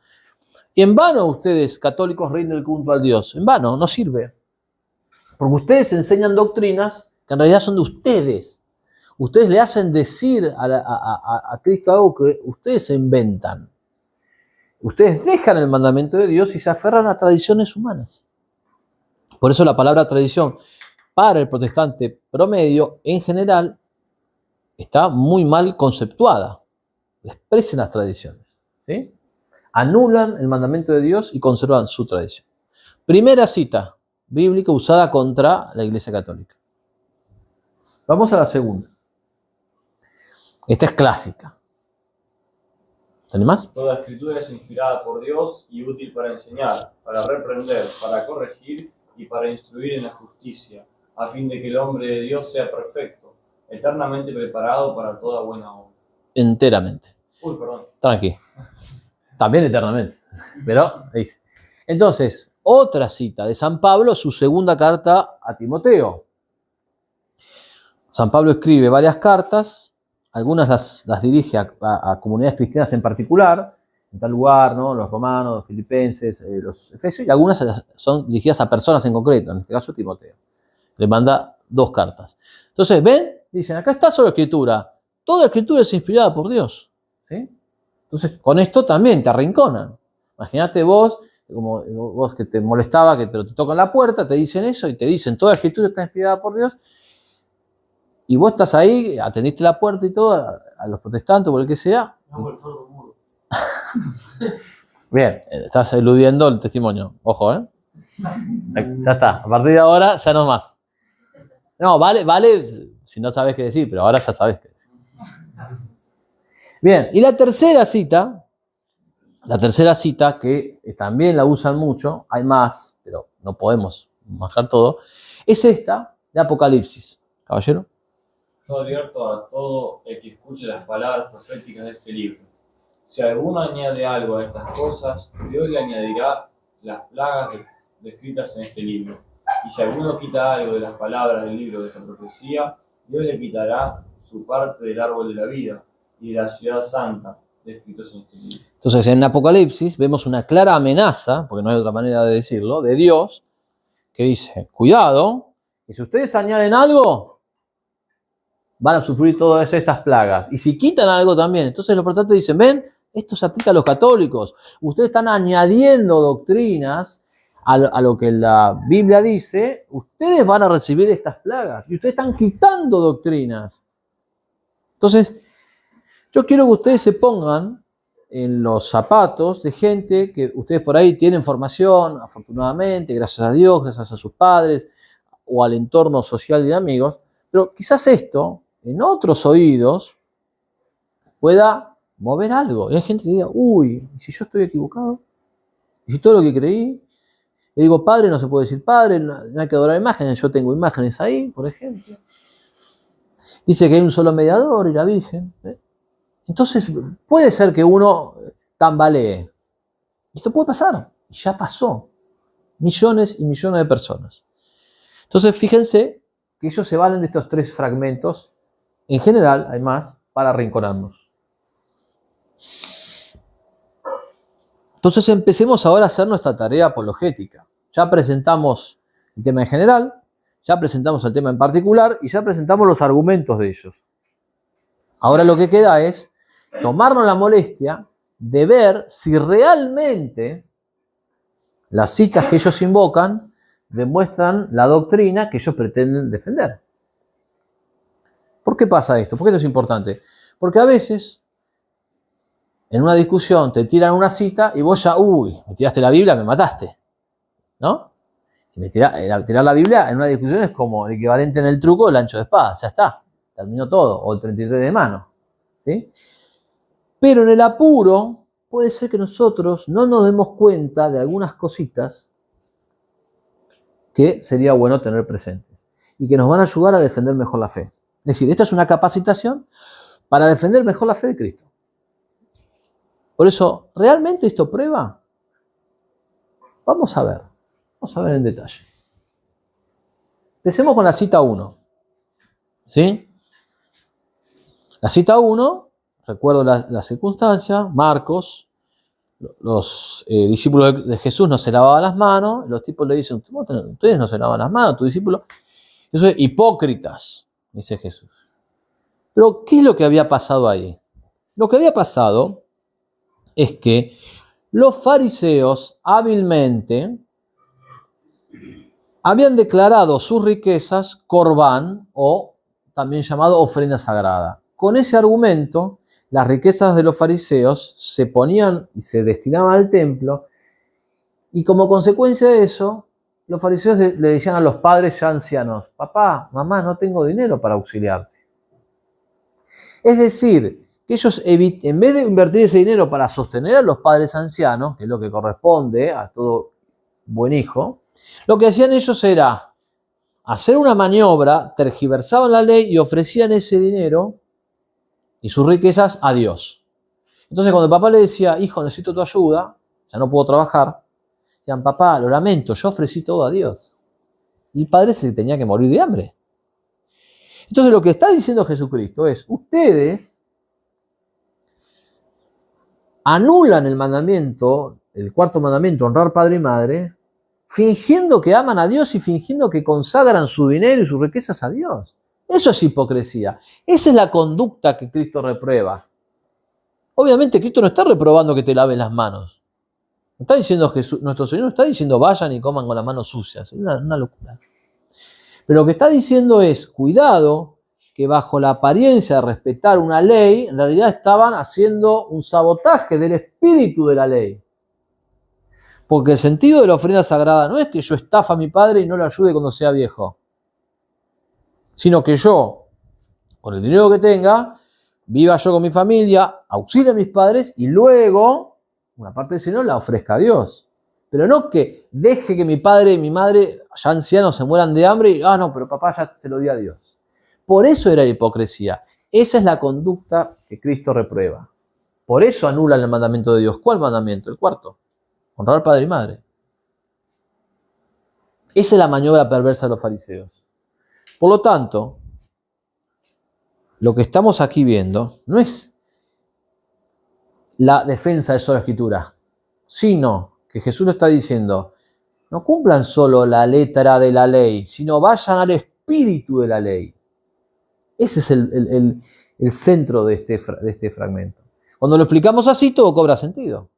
S1: Y en vano ustedes, católicos, rinden el culto al Dios. En vano, no sirve. Porque ustedes enseñan doctrinas que en realidad son de ustedes. Ustedes le hacen decir a Cristo algo que ustedes se inventan. Ustedes dejan el mandamiento de Dios y se aferran a tradiciones humanas. Por eso la palabra tradición para el protestante promedio en general está muy mal conceptuada. Desprecian las tradiciones, ¿sí? Anulan el mandamiento de Dios y conservan su tradición. Primera cita bíblica usada contra la Iglesia Católica. Vamos a la segunda. Esta es clásica. ¿Tenés más?
S2: Toda escritura es inspirada por Dios y útil para enseñar, para reprender, para corregir y para instruir en la justicia, a fin de que el hombre de Dios sea perfecto, eternamente preparado para toda buena obra.
S1: Enteramente.
S2: Uy, perdón.
S1: Tranqui. También eternamente. Pero dice. Entonces, otra cita de San Pablo, su segunda carta a Timoteo. San Pablo escribe varias cartas, algunas las dirige a comunidades cristianas en particular, en tal lugar, ¿no? Los romanos, los filipenses, los efesios, y algunas son dirigidas a personas en concreto, en este caso Timoteo. Le manda 2 cartas. Entonces, ven, dicen, acá está sobre la Escritura. Toda la Escritura es inspirada por Dios, ¿sí? Entonces, con esto también te arrinconan. Imagínate vos como vos que te molestaba, pero te tocan la puerta, te dicen eso y te dicen, toda la escritura está inspirada por Dios, y vos estás ahí, atendiste la puerta y todo, a los protestantes o el que sea.
S2: No, el sordo mudo.
S1: Bien, estás eludiendo el testimonio, ojo, ¿eh? Ya está, a partir de ahora ya no más. No, vale si no sabes qué decir, pero ahora ya sabes qué decir. Bien, y la tercera cita que también la usan mucho, hay más, pero no podemos manejar todo, es esta de Apocalipsis. Caballero.
S2: Yo advierto a todo el que escuche las palabras proféticas de este libro. Si alguno añade algo a estas cosas, Dios le añadirá las plagas descritas en este libro. Y si alguno quita algo de las palabras del libro de esta profecía, Dios le quitará su parte del árbol de la vida y de la ciudad santa descritos en este libro.
S1: Entonces, en Apocalipsis vemos una clara amenaza, porque no hay otra manera de decirlo, de Dios, que dice, cuidado, que si ustedes añaden algo, van a sufrir todas estas plagas. Y si quitan algo también. Entonces los protestantes dicen, ven, esto se aplica a los católicos. Ustedes están añadiendo doctrinas a lo que la Biblia dice. Ustedes van a recibir estas plagas. Y ustedes están quitando doctrinas. Entonces, yo quiero que ustedes se pongan en los zapatos de gente que ustedes por ahí tienen formación, afortunadamente, gracias a Dios, gracias a sus padres o al entorno social de amigos. Pero quizás esto, en otros oídos, pueda mover algo. Y hay gente que diga, uy, ¿y si yo estoy equivocado? ¿Y si todo lo que creí? Le digo, padre, no se puede decir padre, no hay que adorar imágenes. Yo tengo imágenes ahí, por ejemplo. Dice que hay un solo mediador y la Virgen. Entonces, puede ser que uno tambalee. Esto puede pasar. Y ya pasó. Millones y millones de personas. Entonces, fíjense que ellos se valen de estos tres fragmentos. En general, hay más, para arrinconarnos. Entonces empecemos ahora a hacer nuestra tarea apologética. Ya presentamos el tema en general, ya presentamos el tema en particular y ya presentamos los argumentos de ellos. Ahora lo que queda es tomarnos la molestia de ver si realmente las citas que ellos invocan demuestran la doctrina que ellos pretenden defender. ¿Por qué pasa esto? ¿Por qué esto es importante? Porque a veces, en una discusión, te tiran una cita y vos ya, me tiraste la Biblia, me mataste. ¿No? Si me tirar la Biblia en una discusión es como el equivalente en el truco del ancho de espada. Ya está, terminó todo. O el 33 de mano. ¿Sí? Pero en el apuro, puede ser que nosotros no nos demos cuenta de algunas cositas que sería bueno tener presentes y que nos van a ayudar a defender mejor la fe. Es decir, esta es una capacitación para defender mejor la fe de Cristo. Por eso, ¿realmente esto prueba? Vamos a ver en detalle. Empecemos con la cita 1. ¿Sí? La cita 1, recuerdo la circunstancia, Marcos, los discípulos de Jesús no se lavaban las manos, los tipos le dicen, ustedes no se lavan las manos, tu discípulo. Eso es hipócritas, dice Jesús. Pero, ¿qué es lo que había pasado ahí? Lo que había pasado es que los fariseos hábilmente habían declarado sus riquezas corbán o también llamado ofrenda sagrada. Con ese argumento, las riquezas de los fariseos se ponían y se destinaban al templo y como consecuencia de eso, los fariseos le decían a los padres ya ancianos, papá, mamá, no tengo dinero para auxiliarte. Es decir, que ellos en vez de invertir ese dinero para sostener a los padres ancianos, que es lo que corresponde a todo buen hijo, lo que hacían ellos era hacer una maniobra, tergiversaban la ley y ofrecían ese dinero y sus riquezas a Dios. Entonces cuando el papá le decía, hijo, necesito tu ayuda, ya no puedo trabajar, decían, papá, lo lamento, yo ofrecí todo a Dios. Y el padre se tenía que morir de hambre. Entonces lo que está diciendo Jesucristo es, ustedes anulan el mandamiento, el cuarto mandamiento, honrar padre y madre, fingiendo que aman a Dios y fingiendo que consagran su dinero y sus riquezas a Dios. Eso es hipocresía. Esa es la conducta que Cristo reprueba. Obviamente Cristo no está reprobando que te laves las manos. No está diciendo Jesús, nuestro Señor no está diciendo vayan y coman con las manos sucias. Es una locura. Pero lo que está diciendo es, cuidado, que bajo la apariencia de respetar una ley, en realidad estaban haciendo un sabotaje del espíritu de la ley. Porque el sentido de la ofrenda sagrada no es que yo estafa a mi padre y no le ayude cuando sea viejo, sino que yo, con el dinero que tenga, viva yo con mi familia, auxilie a mis padres y luego, una parte del dinero la ofrezca a Dios. Pero no que deje que mi padre y mi madre, ya ancianos, se mueran de hambre y, no, pero papá ya se lo dio a Dios. Por eso era la hipocresía. Esa es la conducta que Cristo reprueba. Por eso anulan el mandamiento de Dios. ¿Cuál mandamiento? El cuarto. Honrar padre y madre. Esa es la maniobra perversa de los fariseos. Por lo tanto, lo que estamos aquí viendo no es la defensa de sola escritura, sino que Jesús lo está diciendo, no cumplan solo la letra de la ley, sino vayan al espíritu de la ley. Ese es el centro de este fragmento. Cuando lo explicamos así, todo cobra sentido.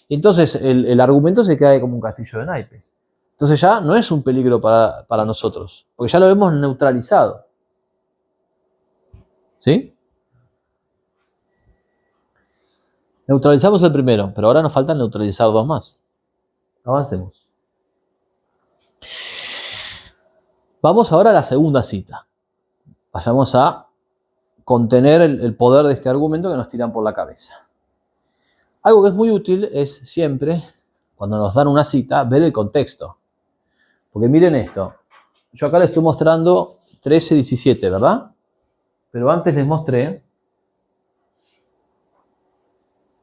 S1: Y entonces el argumento se cae como un castillo de naipes. Entonces ya no es un peligro para nosotros, porque ya lo hemos neutralizado. ¿Sí? Neutralizamos el primero, pero ahora nos falta neutralizar dos más. Avancemos. Vamos ahora a la segunda cita. Vayamos a contener el poder de este argumento que nos tiran por la cabeza. Algo que es muy útil es siempre, cuando nos dan una cita, ver el contexto. Porque miren esto. Yo acá les estoy mostrando 13:17, ¿verdad? Pero antes les mostré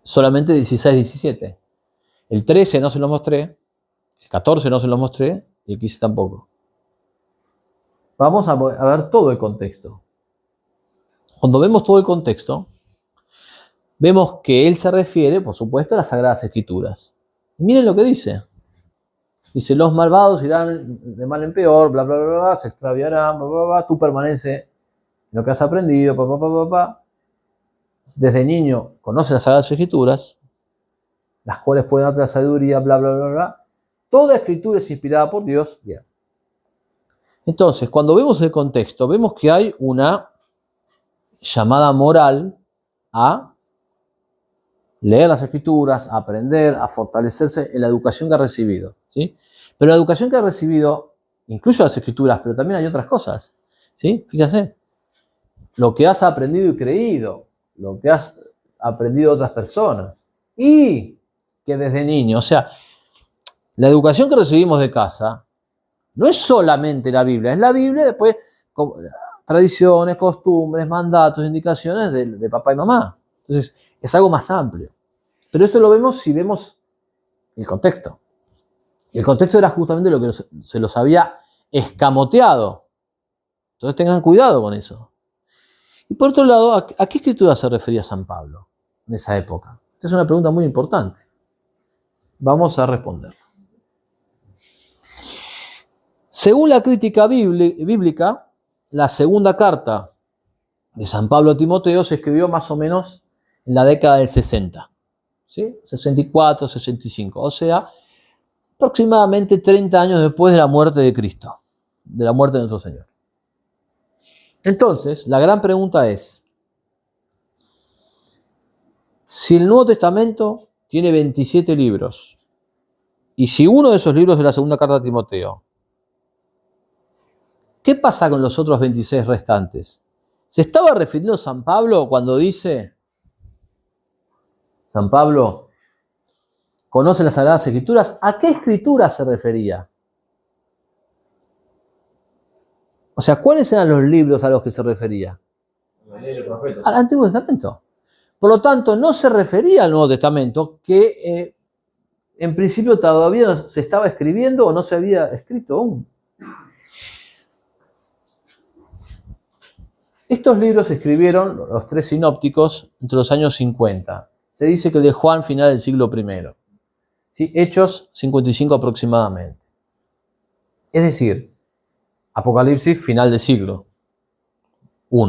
S1: solamente 16:17. El 13 no se lo mostré, el 14 no se lo mostré y el 15 tampoco. Vamos a ver todo el contexto. Cuando vemos todo el contexto, vemos que él se refiere, por supuesto, a las Sagradas Escrituras. Y miren lo que dice. Dice, los malvados irán de mal en peor, bla, bla, bla, bla, se extraviarán, bla, bla, bla, tú permanece en lo que has aprendido, pa, pa, pa, pa, pa. Desde niño conoce las Sagradas Escrituras, las cuales pueden darte la sabiduría, bla, bla, bla, bla. Toda escritura es inspirada por Dios. Bien. Entonces, cuando vemos el contexto, vemos que hay una llamada moral a leer las Escrituras, a aprender, a fortalecerse en la educación que ha recibido, ¿sí? Pero la educación que ha recibido incluye las Escrituras, pero también hay otras cosas, ¿sí? Fíjense, lo que has aprendido y creído, lo que has aprendido de otras personas, y que desde niño, o sea, la educación que recibimos de casa no es solamente la Biblia, es la Biblia, después tradiciones, costumbres, mandatos, indicaciones de papá y mamá. Entonces, es algo más amplio. Pero esto lo vemos si vemos el contexto. Y el contexto era justamente lo que se los había escamoteado. Entonces tengan cuidado con eso. Y por otro lado, ¿a qué escritura se refería San Pablo en esa época? Esta es una pregunta muy importante. Vamos a responder. Según la crítica bíblica, la segunda carta de San Pablo a Timoteo se escribió más o menos en la década del 60, ¿sí? 64, 65, o sea, aproximadamente 30 años después de la muerte de Cristo, de la muerte de nuestro Señor. Entonces, la gran pregunta es, si el Nuevo Testamento tiene 27 libros, y si uno de esos libros es la segunda carta a Timoteo, ¿qué pasa con los otros 26 restantes? ¿Se estaba refiriendo San Pablo cuando dice, San Pablo conoce las Sagradas Escrituras? ¿A qué escrituras se refería? O sea, ¿cuáles eran los libros a los que se refería?
S2: La ley del profeta.
S1: Al Antiguo Testamento. Por lo tanto, no se refería al Nuevo Testamento, que en principio todavía se estaba escribiendo o no se había escrito aún. Estos libros se escribieron, los tres sinópticos, entre los años 50. Se dice que el de Juan, final del siglo I. ¿Sí? Hechos 55 aproximadamente. Es decir, Apocalipsis, final del siglo I.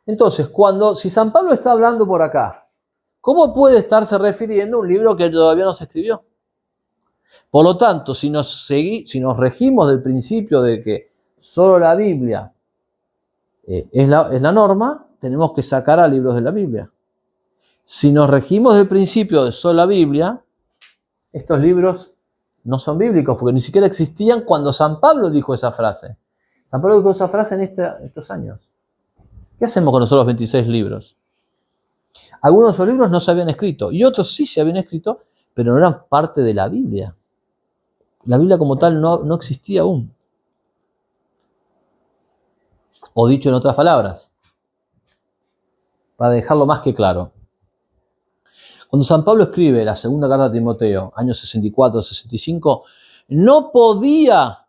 S1: Entonces, si San Pablo está hablando por acá, ¿cómo puede estarse refiriendo a un libro que todavía no se escribió? Por lo tanto, si nos regimos del principio de que solo la Biblia es la norma, tenemos que sacar a libros de la Biblia. Si nos regimos del principio de solo la Biblia, estos libros no son bíblicos, porque ni siquiera existían cuando San Pablo dijo esa frase. San Pablo dijo esa frase en estos años. ¿Qué hacemos con los otros 26 libros? Algunos de esos libros no se habían escrito, y otros sí se habían escrito, pero no eran parte de la Biblia. La Biblia como tal no existía aún. O dicho en otras palabras, para dejarlo más que claro. Cuando San Pablo escribe la segunda carta a Timoteo, años 64-65, no podía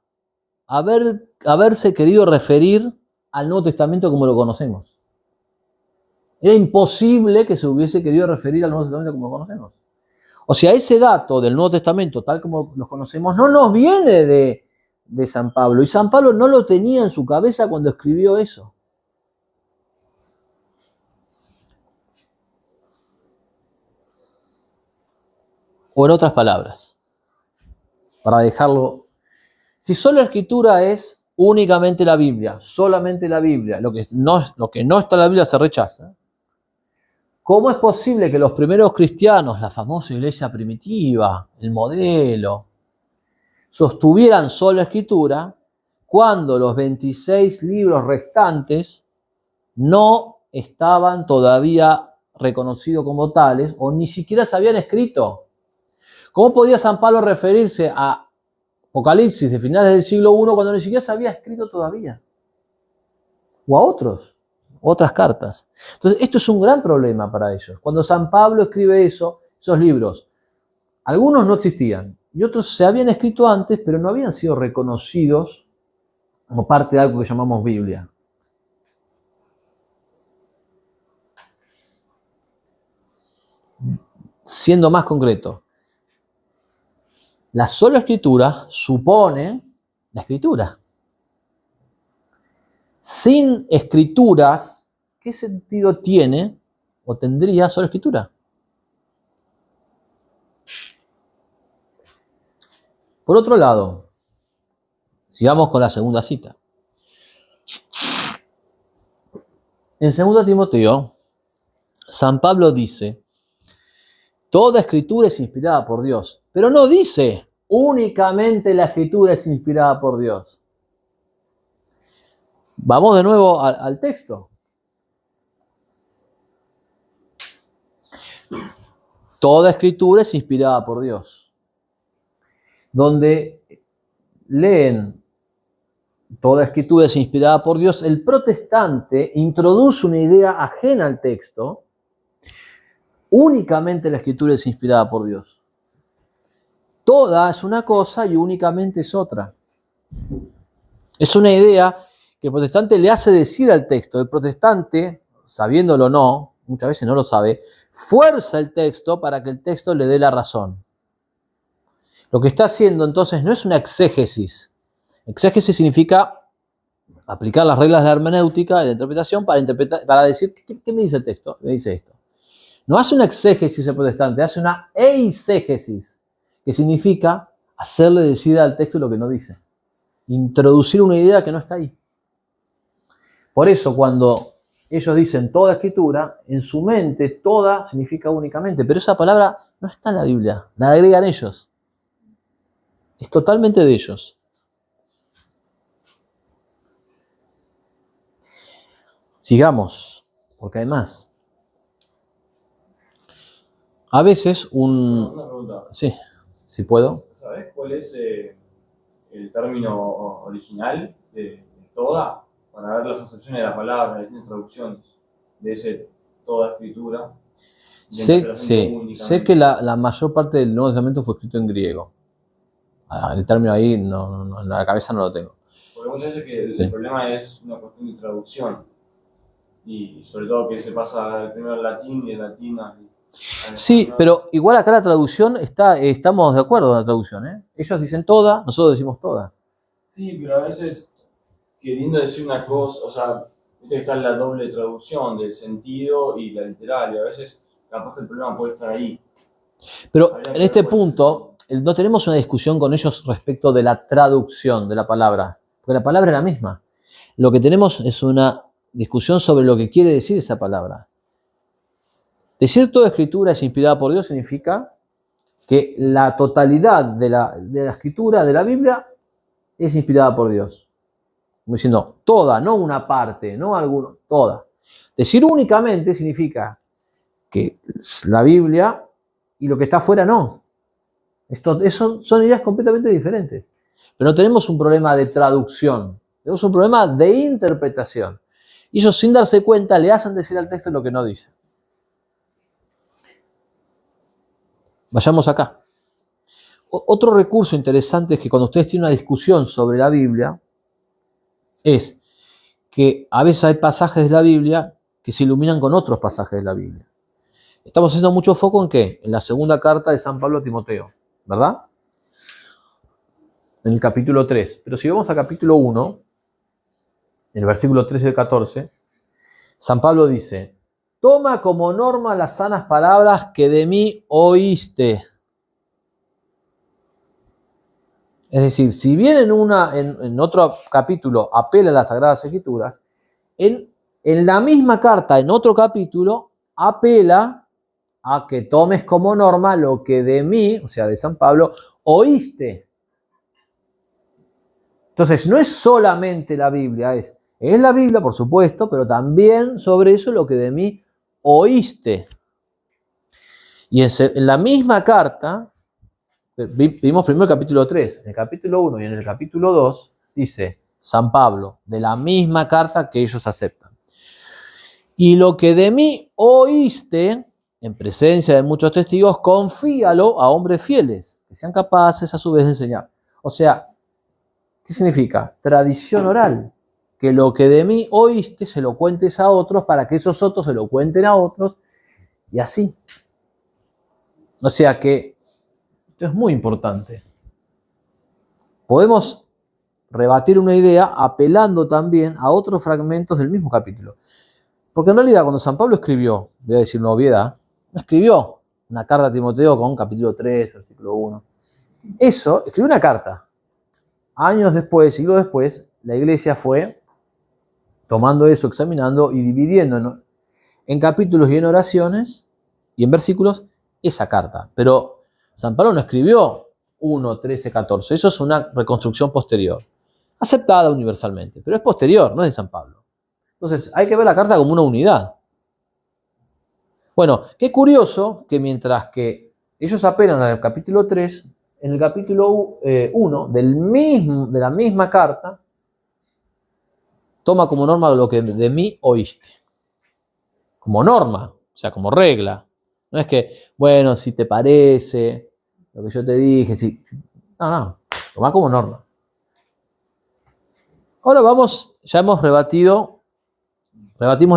S1: haberse querido referir al Nuevo Testamento como lo conocemos. Era imposible que se hubiese querido referir al Nuevo Testamento como lo conocemos. O sea, ese dato del Nuevo Testamento, tal como lo conocemos, no nos viene de San Pablo. Y San Pablo no lo tenía en su cabeza cuando escribió eso. O en otras palabras, para dejarlo, si solo la Escritura es únicamente la Biblia, solamente la Biblia, lo que no está en la Biblia se rechaza, ¿cómo es posible que los primeros cristianos, la famosa iglesia primitiva, el modelo, sostuvieran solo la Escritura cuando los 26 libros restantes no estaban todavía reconocidos como tales o ni siquiera se habían escrito? ¿Cómo podía San Pablo referirse a Apocalipsis de finales del siglo I cuando ni siquiera se había escrito todavía? O a otras cartas. Entonces, esto es un gran problema para ellos. Cuando San Pablo escribe esos libros, algunos no existían y otros se habían escrito antes, pero no habían sido reconocidos como parte de algo que llamamos Biblia. Siendo más concreto, la sola escritura supone la escritura. Sin escrituras, ¿qué sentido tiene o tendría sola escritura? Por otro lado, sigamos con la segunda cita. En 2 Timoteo, San Pablo dice: toda escritura es inspirada por Dios, pero no dice únicamente la escritura es inspirada por Dios. Vamos de nuevo al texto. Toda escritura es inspirada por Dios. Donde leen toda escritura es inspirada por Dios, el protestante introduce una idea ajena al texto. Únicamente la escritura es inspirada por Dios. Toda es una cosa y únicamente es otra. Es una idea que el protestante le hace decir al texto. El protestante, sabiéndolo o no, muchas veces no lo sabe, fuerza el texto para que el texto le dé la razón. Lo que está haciendo entonces no es una exégesis. Exégesis significa aplicar las reglas de la hermenéutica, de la interpretación, para decir, ¿qué me dice el texto? Me dice esto. No hace una exégesis el protestante, hace una eisegesis, que significa hacerle decir al texto lo que no dice. Introducir una idea que no está ahí. Por eso cuando ellos dicen toda escritura, en su mente toda significa únicamente, pero esa palabra no está en la Biblia, la agregan ellos. Es totalmente de ellos. Sigamos, porque hay más. A veces
S2: Una pregunta.
S1: Sí, si puedo.
S2: ¿Sabes cuál es el término original de toda? Para ver las acepciones de las palabras, las distintas traducciones de ese toda escritura.
S1: Sé que la mayor parte del Nuevo Testamento fue escrito en griego. El término ahí en la cabeza no lo tengo.
S2: Porque muchas veces que el problema es una cuestión de traducción. Y sobre todo que se pasa primero al latín y el latín al
S1: Sí, pero igual acá la traducción estamos de acuerdo con la traducción, ¿eh? Ellos dicen toda, nosotros decimos toda.
S2: Sí, pero a veces queriendo decir una cosa, o sea, viste que está la doble traducción del sentido y la literal, y a veces capaz que el problema puede estar ahí.
S1: Pero en este punto, no tenemos una discusión con ellos respecto de la traducción de la palabra, porque la palabra es la misma. Lo que tenemos es una discusión sobre lo que quiere decir esa palabra. Decir toda escritura es inspirada por Dios significa que la totalidad de la escritura, de la Biblia, es inspirada por Dios. Como diciendo, toda, no una parte, no alguno, toda. Decir únicamente significa que la Biblia y lo que está afuera no. Eso son ideas completamente diferentes. Pero no tenemos un problema de traducción, tenemos un problema de interpretación. Y ellos, sin darse cuenta, le hacen decir al texto lo que no dice. Vayamos acá. Otro recurso interesante es que cuando ustedes tienen una discusión sobre la Biblia, es que a veces hay pasajes de la Biblia que se iluminan con otros pasajes de la Biblia. Estamos haciendo mucho foco en ¿qué? En la segunda carta de San Pablo a Timoteo, ¿verdad? En el capítulo 3. Pero si vamos al capítulo 1, en el versículo 13 y 14, San Pablo dice: toma como norma las sanas palabras que de mí oíste. Es decir, si bien en otro capítulo apela a las Sagradas Escrituras, en la misma carta, en otro capítulo, apela a que tomes como norma lo que de mí, o sea, de San Pablo, oíste. Entonces, no es solamente la Biblia, es la Biblia, por supuesto, pero también sobre eso lo que de mí oíste. Y en la misma carta, vimos primero el capítulo 3, en el capítulo 1 y en el capítulo 2, dice San Pablo, de la misma carta que ellos aceptan. Y lo que de mí oíste, en presencia de muchos testigos, confíalo a hombres fieles, que sean capaces a su vez de enseñar. O sea, ¿qué significa? Tradición oral. Que lo que de mí oíste se lo cuentes a otros para que esos otros se lo cuenten a otros y así. O sea que esto es muy importante. Podemos rebatir una idea apelando también a otros fragmentos del mismo capítulo. Porque en realidad cuando San Pablo escribió, voy a decir una obviedad, no escribió una carta a Timoteo con capítulo 3, versículo 1. Eso, escribió una carta. Años después, siglos después, la iglesia fue tomando eso, examinando y dividiendo en capítulos y en oraciones y en versículos esa carta. Pero San Pablo no escribió 1, 13, 14. Eso es una reconstrucción posterior, aceptada universalmente, pero es posterior, no es de San Pablo. Entonces hay que ver la carta como una unidad. Bueno, qué curioso que mientras que ellos apelan al capítulo 3, en el capítulo 1 de la misma carta, toma como norma lo que de mí oíste. Como norma, o sea, como regla. No es que, bueno, si te parece, lo que yo te dije, no, toma como norma. Ahora vamos, ya hemos rebatimos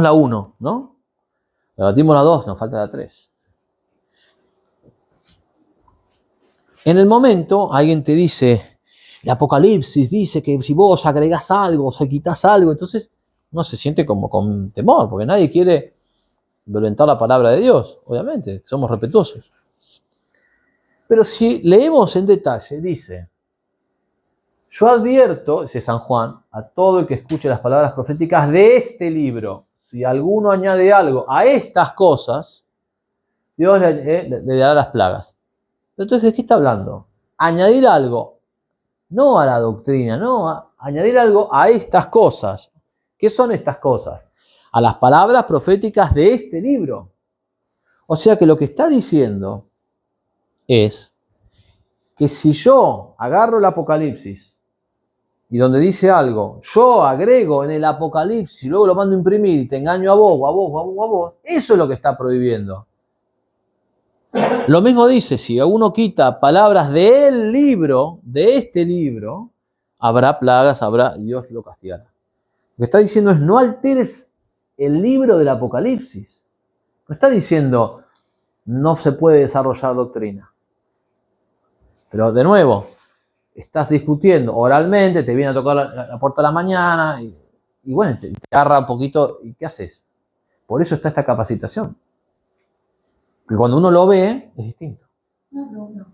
S1: la 1, ¿no? Rebatimos la 2, nos falta la 3. En el momento, alguien te dice, el Apocalipsis dice que si vos agregás algo, o se quitas algo, entonces uno se siente como con temor, porque nadie quiere violentar la palabra de Dios, obviamente, somos respetuosos. Pero si leemos en detalle, dice, yo advierto, dice San Juan, a todo el que escuche las palabras proféticas de este libro, si alguno añade algo a estas cosas, Dios le dará las plagas. Entonces, ¿de qué está hablando? Añadir algo, no a la doctrina, no, añadir algo a estas cosas. ¿Qué son estas cosas? A las palabras proféticas de este libro. O sea que lo que está diciendo es que si yo agarro el Apocalipsis y donde dice algo, yo agrego en el Apocalipsis y luego lo mando a imprimir y te engaño a vos, eso es lo que está prohibiendo. Lo mismo dice, si uno quita palabras del libro, de este libro, habrá plagas, Dios lo castigará. Lo que está diciendo es, no alteres el libro del Apocalipsis. No está diciendo, no se puede desarrollar doctrina. Pero de nuevo, estás discutiendo oralmente, te viene a tocar la puerta a la mañana, y bueno, te agarra un poquito, ¿y qué haces? Por eso está esta capacitación. Porque cuando uno lo ve, es distinto.
S4: No.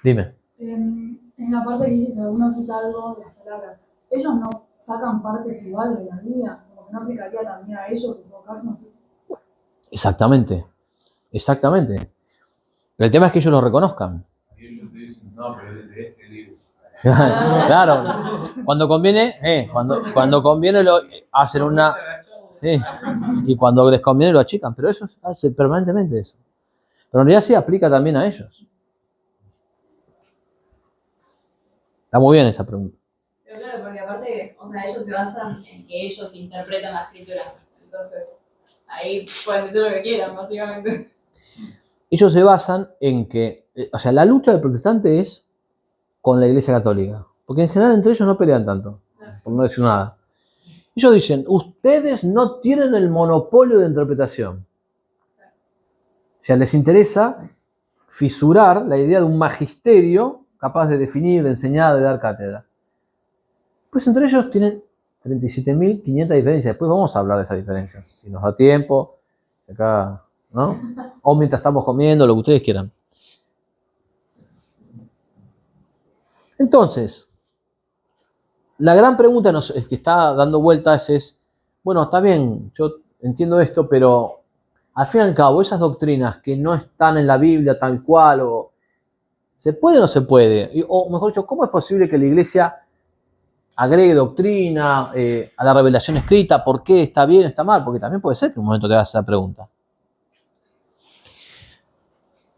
S1: Dime.
S4: En la parte que dice, si alguno quita algo de las palabras, ¿ellos no sacan partes igual de la Biblia? ¿Como que no aplicaría también a ellos en todo caso?
S1: Exactamente, exactamente. Pero el tema es que ellos lo reconozcan.
S5: Y ellos te dicen, no, pero es de este libro.
S1: Claro, cuando conviene, cuando conviene lo hacen una, sí, y cuando les conviene lo achican, pero eso hace permanentemente eso. Pero en realidad sí aplica también a ellos. Está muy bien esa pregunta.
S6: Pero claro, porque aparte, o sea, ellos se basan en que ellos interpretan la escritura. Entonces, ahí pueden decir lo que quieran, básicamente.
S1: Ellos se basan en que, o sea, la lucha del protestante es con la Iglesia Católica, porque en general entre ellos no pelean tanto, por no decir nada. Ellos dicen, ustedes no tienen el monopolio de interpretación. O sea, les interesa fisurar la idea de un magisterio capaz de definir, de enseñar, de dar cátedra. Pues entre ellos tienen 37.500 diferencias. Después vamos a hablar de esas diferencias, si nos da tiempo, acá, ¿no? O mientras estamos comiendo, lo que ustedes quieran. Entonces, la gran pregunta que está dando vueltas es, bueno, está bien, yo entiendo esto, pero al fin y al cabo, esas doctrinas que no están en la Biblia tal cual, o ¿se puede o no se puede? O mejor dicho, ¿cómo es posible que la Iglesia agregue doctrina a la revelación escrita? ¿Por qué está bien o está mal? Porque también puede ser que en un momento te hagas esa pregunta.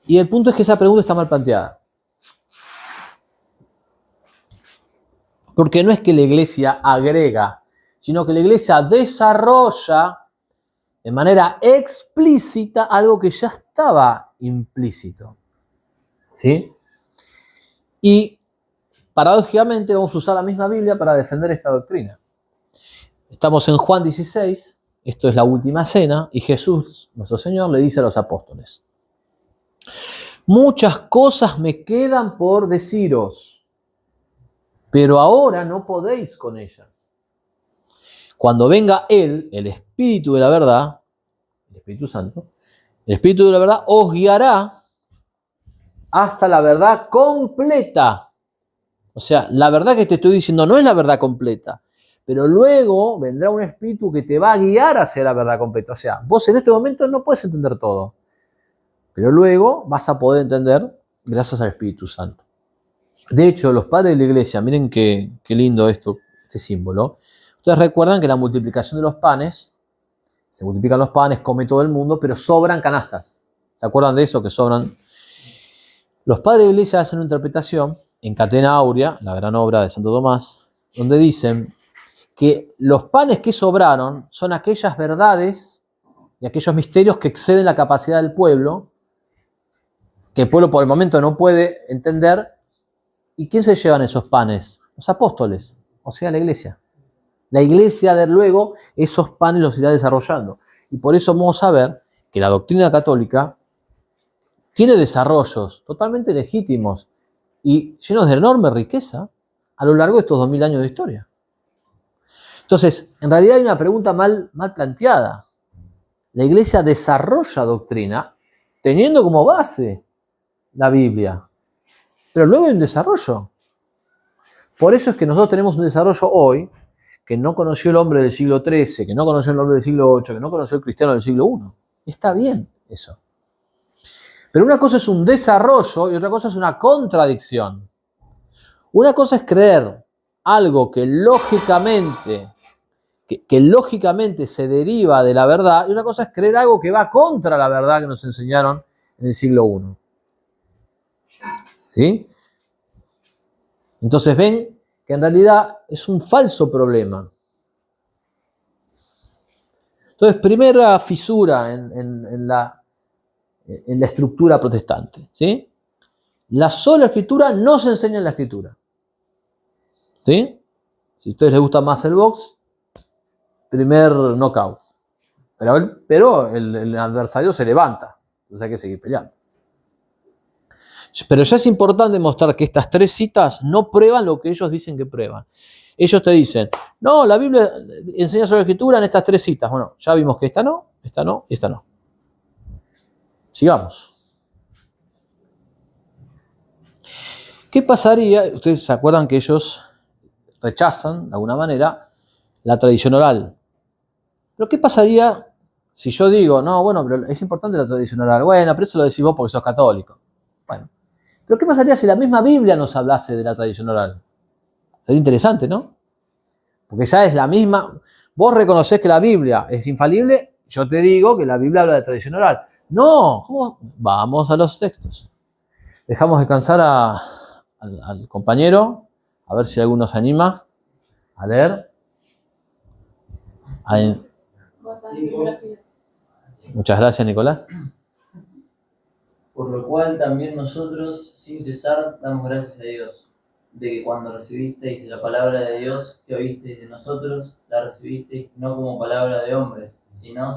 S1: Y el punto es que esa pregunta está mal planteada. Porque no es que la Iglesia agrega, sino que la Iglesia desarrolla de manera explícita algo que ya estaba implícito. ¿Sí? Y paradójicamente vamos a usar la misma Biblia para defender esta doctrina. Estamos en Juan 16, esto es la última cena, y Jesús, nuestro Señor, le dice a los apóstoles: muchas cosas me quedan por deciros, pero ahora no podéis con ellas. Cuando venga Él, el Espíritu de la verdad, el Espíritu Santo, el Espíritu de la verdad os guiará hasta la verdad completa. O sea, la verdad que te estoy diciendo no es la verdad completa, pero luego vendrá un Espíritu que te va a guiar hacia la verdad completa. O sea, vos en este momento no puedes entender todo, pero luego vas a poder entender gracias al Espíritu Santo. De hecho, los padres de la iglesia, miren qué lindo esto, este símbolo. Ustedes recuerdan que la multiplicación de los panes, se multiplican los panes, come todo el mundo, pero sobran canastas. ¿Se acuerdan de eso? Que sobran. Los padres de la iglesia hacen una interpretación en Catena Aurea, la gran obra de Santo Tomás, donde dicen que los panes que sobraron son aquellas verdades y aquellos misterios que exceden la capacidad del pueblo, que el pueblo por el momento no puede entender. ¿Y quién se llevan esos panes? Los apóstoles, o sea, la iglesia. La iglesia, de luego, esos panes los irá desarrollando. Y por eso vamos a ver que la doctrina católica tiene desarrollos totalmente legítimos y llenos de enorme riqueza a lo largo de estos 2000 años de historia. Entonces, en realidad hay una pregunta mal planteada. La iglesia desarrolla doctrina teniendo como base la Biblia, pero luego hay un desarrollo. Por eso es que nosotros tenemos un desarrollo hoy que no conoció el hombre del siglo XIII, que no conoció el hombre del siglo VIII, que no conoció el cristiano del siglo I. Está bien eso. Pero una cosa es un desarrollo y otra cosa es una contradicción. Una cosa es creer algo que lógicamente se deriva de la verdad, y una cosa es creer algo que va contra la verdad que nos enseñaron en el siglo I. ¿Sí? Entonces ven que en realidad es un falso problema. Entonces, primera fisura en la estructura protestante, ¿sí? La sola escritura no se enseña en la escritura. ¿Sí? Si a ustedes les gusta más el box, primer knockout. Pero el adversario se levanta, entonces hay que seguir peleando. Pero ya es importante mostrar que estas tres citas no prueban lo que ellos dicen que prueban. Ellos te dicen, no, la Biblia enseña sobre la escritura en estas tres citas. Bueno, ya vimos que esta no y esta no. Sigamos. ¿Qué pasaría? Ustedes se acuerdan que ellos rechazan, de alguna manera, la tradición oral. Pero ¿qué pasaría si yo digo, no, bueno, pero es importante la tradición oral? Bueno, pero eso lo decís vos porque sos católico. Bueno, pero ¿qué pasaría si la misma Biblia nos hablase de la tradición oral? Sería interesante, ¿no? Porque ya es la misma. Vos reconocés que la Biblia es infalible, yo te digo que la Biblia habla de tradición oral. No, ¿cómo? Vamos a los textos. Dejamos descansar al compañero, a ver si alguno se anima a leer. Muchas gracias, Nicolás.
S3: Por lo cual también nosotros, sin cesar, damos gracias a Dios, de que cuando recibisteis la palabra de Dios que oísteis de nosotros, la recibisteis no como palabra de hombres, sino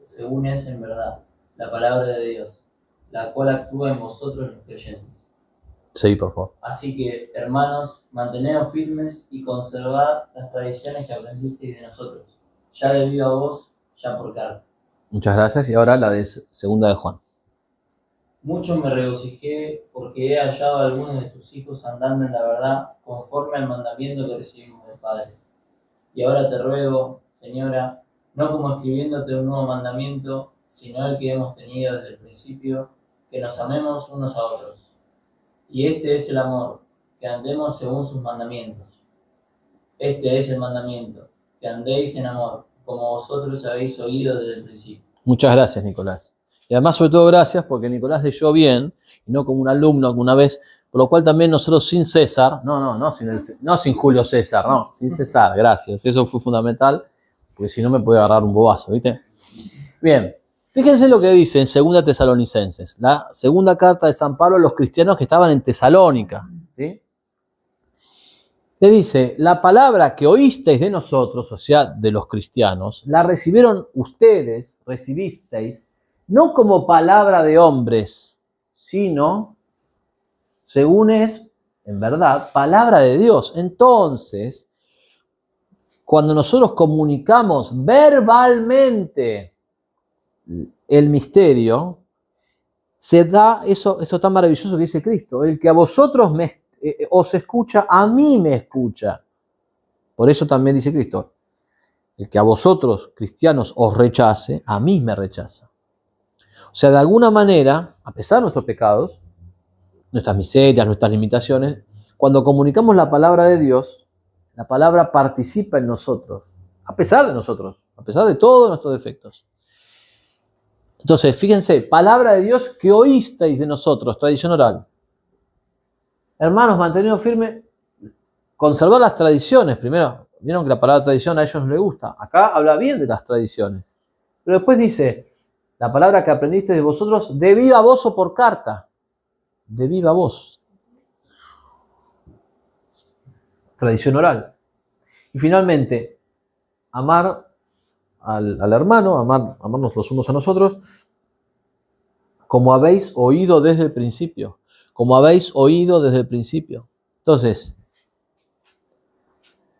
S3: según es en verdad, la palabra de Dios, la cual actúa en vosotros los creyentes.
S1: Sí, por favor.
S3: Así que, hermanos, manteneos firmes y conservad las tradiciones que aprendisteis de nosotros, ya de viva voz, ya por carta.
S1: Muchas gracias. Y ahora la de segunda de Juan.
S3: Mucho me regocijé porque he hallado a algunos de tus hijos andando en la verdad conforme al mandamiento que recibimos del Padre. Y ahora te ruego, Señora, no como escribiéndote un nuevo mandamiento, sino el que hemos tenido desde el principio, que nos amemos unos a otros. Y este es el amor, que andemos según sus mandamientos. Este es el mandamiento, que andéis en amor, como vosotros habéis oído desde el principio.
S1: Muchas gracias, Nicolás. Y además, sobre todo, gracias porque Nicolás leyó bien, y no como un alumno alguna vez, por lo cual también nosotros sin César, no sin Julio César, no, sin César, gracias. Eso fue fundamental, porque si no me puede agarrar un bobazo, ¿viste? Bien, fíjense lo que dice en 2 Tesalonicenses, la segunda carta de San Pablo a los cristianos que estaban en Tesalónica, ¿sí? Le dice, la palabra que oísteis de nosotros, o sea, de los cristianos, la recibieron ustedes, recibisteis, no como palabra de hombres, sino, según es, en verdad, palabra de Dios. Entonces, cuando nosotros comunicamos verbalmente el misterio, se da eso tan maravilloso que dice Cristo, el que a vosotros os escucha, a mí me escucha. Por eso también dice Cristo, el que a vosotros, cristianos, os rechace, a mí me rechaza. O sea, de alguna manera, a pesar de nuestros pecados, nuestras miserias, nuestras limitaciones, cuando comunicamos la palabra de Dios, la palabra participa en nosotros, a pesar de nosotros, a pesar de todos nuestros defectos. Entonces, fíjense, palabra de Dios que oísteis de nosotros, tradición oral. Hermanos, mantenidos firmes, conservar las tradiciones. Primero, vieron que la palabra tradición a ellos no les gusta. Acá habla bien de las tradiciones. Pero después dice, la palabra que aprendiste de vosotros, de viva voz o por carta. De viva voz. Tradición oral. Y finalmente, amar al hermano, amarnos los unos a nosotros, como habéis oído desde el principio. Como habéis oído desde el principio. Entonces,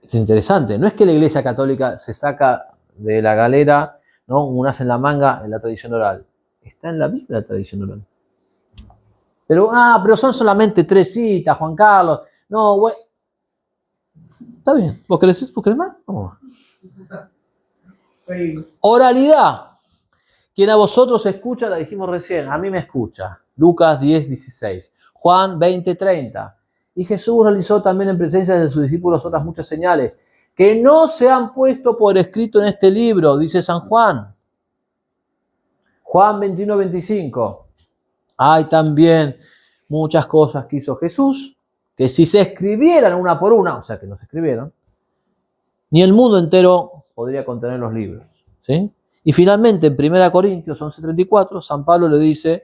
S1: es interesante. No es que la Iglesia Católica se saca de la galera, ¿no? Un as en la manga en la tradición oral. Está en la Biblia la tradición oral. Pero son solamente 3 citas, Juan Carlos. No, güey. Está bien. ¿Vos querés más? Vamos.
S7: Sí.
S1: Oralidad. Quien a vosotros escucha, la dijimos recién, a mí me escucha. Lucas 10:16. Juan 20:30. Y Jesús realizó también en presencia de sus discípulos otras muchas señales que no se han puesto por escrito en este libro, dice San Juan. Juan 21:25. Hay también muchas cosas que hizo Jesús, que si se escribieran una por una, o sea que no se escribieron, ni el mundo entero podría contener los libros. ¿Sí? Y finalmente, en 1 Corintios 11:34, San Pablo le dice,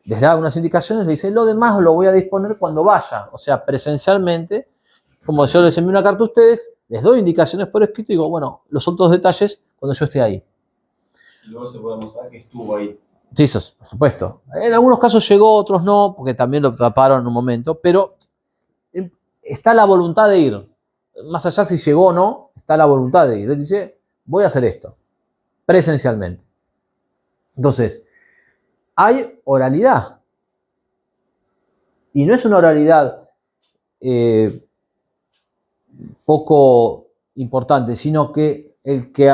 S1: les da unas indicaciones, le dice, lo demás lo voy a disponer cuando vaya, o sea, presencialmente, como yo les envío una carta a ustedes, les doy indicaciones por escrito y digo, bueno, los otros detalles cuando yo esté ahí.
S2: Y luego se puede mostrar que estuvo ahí.
S1: Sí, eso, por supuesto. En algunos casos llegó, otros no, porque también lo taparon en un momento, pero está la voluntad de ir. Más allá si llegó o no, está la voluntad de ir. Él dice, voy a hacer esto, presencialmente. Entonces, hay oralidad. Y no es una oralidad poco importante, sino que el que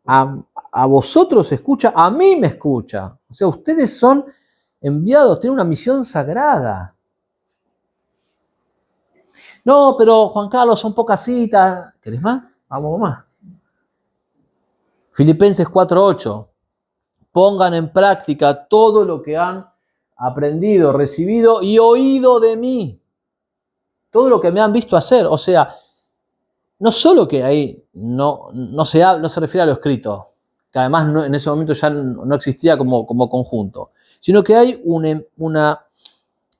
S1: a vosotros escucha, a mí me escucha. O sea, ustedes son enviados, tienen una misión sagrada. No, pero Juan Carlos, son pocas citas. ¿Querés más? Vamos más. Filipenses 4:8. Pongan en práctica todo lo que han aprendido, recibido y oído de mí. Todo lo que me han visto hacer. O sea, no solo que ahí no se refiere a lo escrito, que además en ese momento ya no existía como conjunto, sino que hay una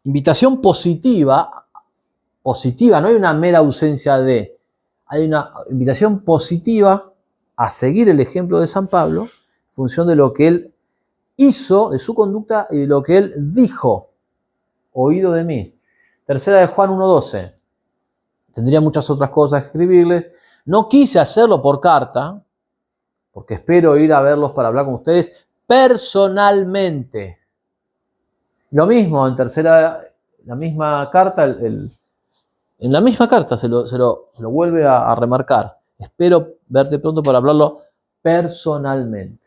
S1: invitación positiva, no hay una mera ausencia de, hay una invitación positiva a seguir el ejemplo de San Pablo en función de lo que él hizo, de su conducta y de lo que él dijo, oído de mí. Tercera de Juan 1:12. Tendría muchas otras cosas que escribirles. No quise hacerlo por carta, porque espero ir a verlos para hablar con ustedes personalmente. Lo mismo, en la misma carta, en la misma carta se lo vuelve a remarcar. Espero verte pronto para hablarlo personalmente.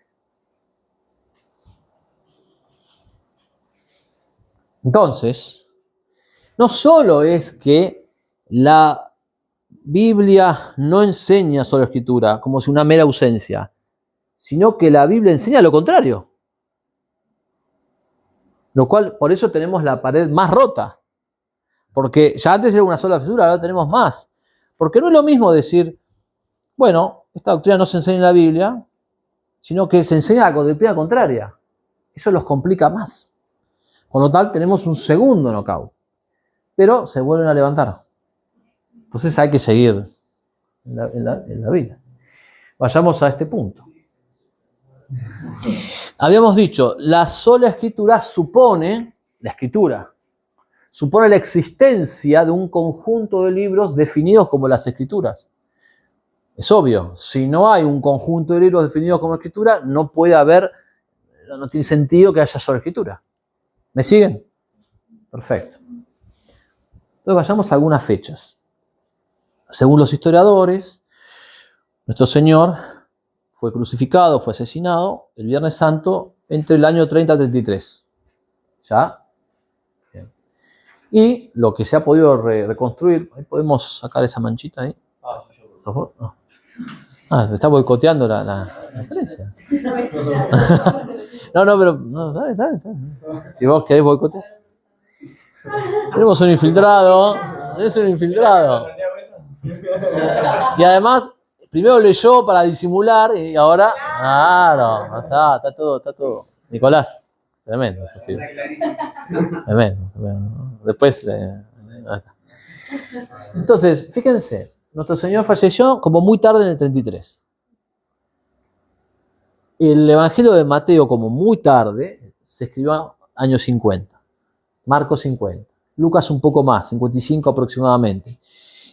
S1: Entonces, no solo es que la Biblia no enseña solo escritura, como si una mera ausencia, sino que la Biblia enseña lo contrario. Lo cual, por eso tenemos la pared más rota. Porque ya antes era una sola fisura, ahora tenemos más. Porque no es lo mismo decir, bueno, esta doctrina no se enseña en la Biblia, sino que se enseña la doctrina contraria. Eso los complica más. Con lo tal, tenemos un segundo knockout. Pero se vuelven a levantar. Entonces hay que seguir en la vida. Vayamos a este punto. Habíamos dicho, la sola escritura supone la existencia de un conjunto de libros definidos como las escrituras. Es obvio, si no hay un conjunto de libros definidos como escritura, no tiene sentido que haya sola escritura. ¿Me siguen? Perfecto. Entonces vayamos a algunas fechas. Según los historiadores, nuestro Señor fue crucificado, fue asesinado el Viernes Santo entre el año 30 y 33. ¿Ya? Bien. Y lo que se ha podido reconstruir, ahí podemos sacar esa manchita ahí. Se está boicoteando la conferencia. No, dale. Si vos querés boicotear. Tenemos un infiltrado. Es un infiltrado. Y además, primero leyó para disimular y ahora, claro, está todo. Nicolás, tremendo. Tremendo. Después, entonces, fíjense, nuestro Señor falleció como muy tarde en el 33. El Evangelio de Mateo, como muy tarde, se escribió años 50. Marcos 50. Lucas un poco más, 55 aproximadamente.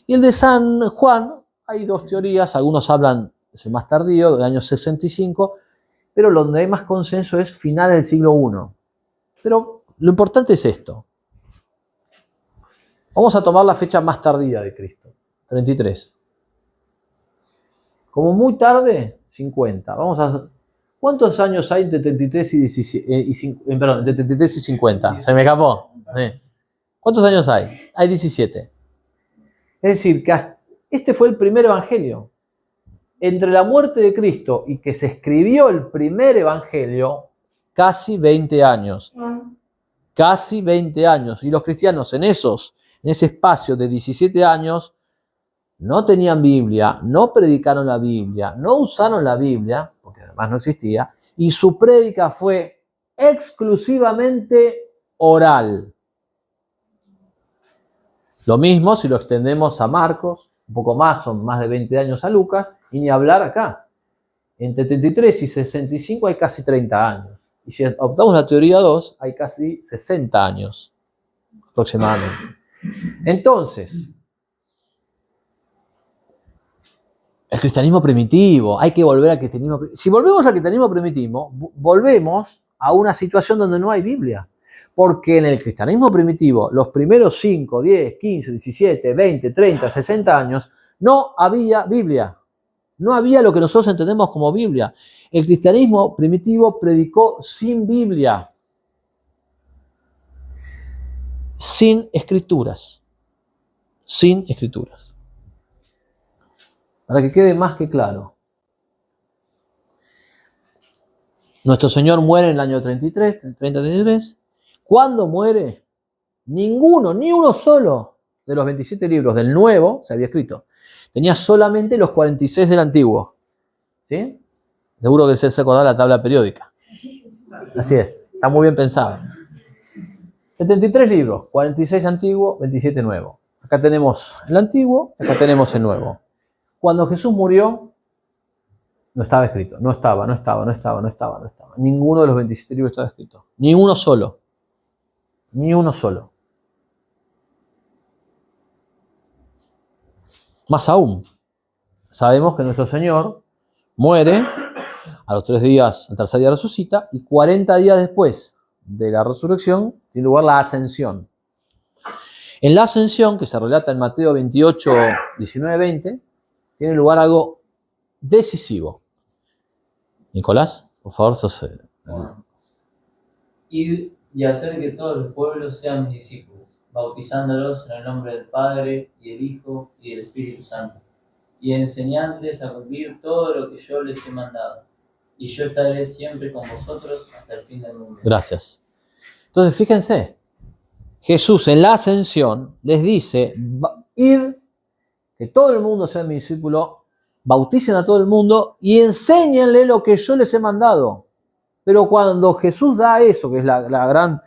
S1: Y el de San Juan, hay dos teorías, algunos hablan, es el más tardío, del año 65, pero donde hay más consenso es final del siglo I. Pero lo importante es esto. Vamos a tomar la fecha más tardía de Cristo, 33. Como muy tarde, 50. ¿Cuántos años hay entre 33 entre 33 y 50? Se me escapó. ¿Cuántos años hay? Hay 17. Es decir, que este fue el primer evangelio. Entre la muerte de Cristo y que se escribió el primer evangelio, casi 20 años. Casi 20 años. Y los cristianos en ese espacio de 17 años no tenían Biblia, no predicaron la Biblia, no usaron la Biblia, porque además no existía, y su prédica fue exclusivamente oral. Lo mismo si lo extendemos a Marcos, un poco más, son más de 20 años a Lucas, y ni hablar acá. Entre 33 y 65 hay casi 30 años. Y si adoptamos la teoría 2, hay casi 60 años aproximadamente. Entonces, el cristianismo primitivo, hay que volver al cristianismo primitivo. Si volvemos al cristianismo primitivo, volvemos a una situación donde no hay Biblia. Porque en el cristianismo primitivo, los primeros 5, 10, 15, 17, 20, 30, 60 años, no había Biblia. No había lo que nosotros entendemos como Biblia. El cristianismo primitivo predicó sin Biblia, sin escrituras. Sin escrituras. Para que quede más que claro. Nuestro Señor muere en el año 33. Cuando muere, ninguno, ni uno solo de los 27 libros del Nuevo se había escrito. Tenía solamente los 46 del Antiguo. ¿Sí? Seguro que se acuerda la tabla periódica. Así es, está muy bien pensado. 73 libros, 46 Antiguo, 27 Nuevo. Acá tenemos el Antiguo, acá tenemos el Nuevo. Cuando Jesús murió, no estaba escrito. No estaba. Ninguno de los 27 libros estaba escrito. Ni uno solo. Más aún, sabemos que nuestro Señor muere, a los 3 días, al tercer día resucita, y 40 días después de la resurrección tiene lugar la ascensión. En la ascensión, que se relata en Mateo 28, 19, 20, tiene lugar algo decisivo. Nicolás, por favor, sos...
S3: Id y hacer que todos los pueblos sean mis discípulos, bautizándolos en el nombre del Padre, y del Hijo, y del Espíritu Santo, y enseñándoles a cumplir todo lo que yo les he mandado. Y yo estaré siempre con vosotros hasta el fin del mundo.
S1: Gracias. Entonces, fíjense, Jesús en la ascensión les dice, id, que todo el mundo sea mi discípulo, bauticen a todo el mundo y enséñenle lo que yo les he mandado. Pero cuando Jesús da eso, que es la gran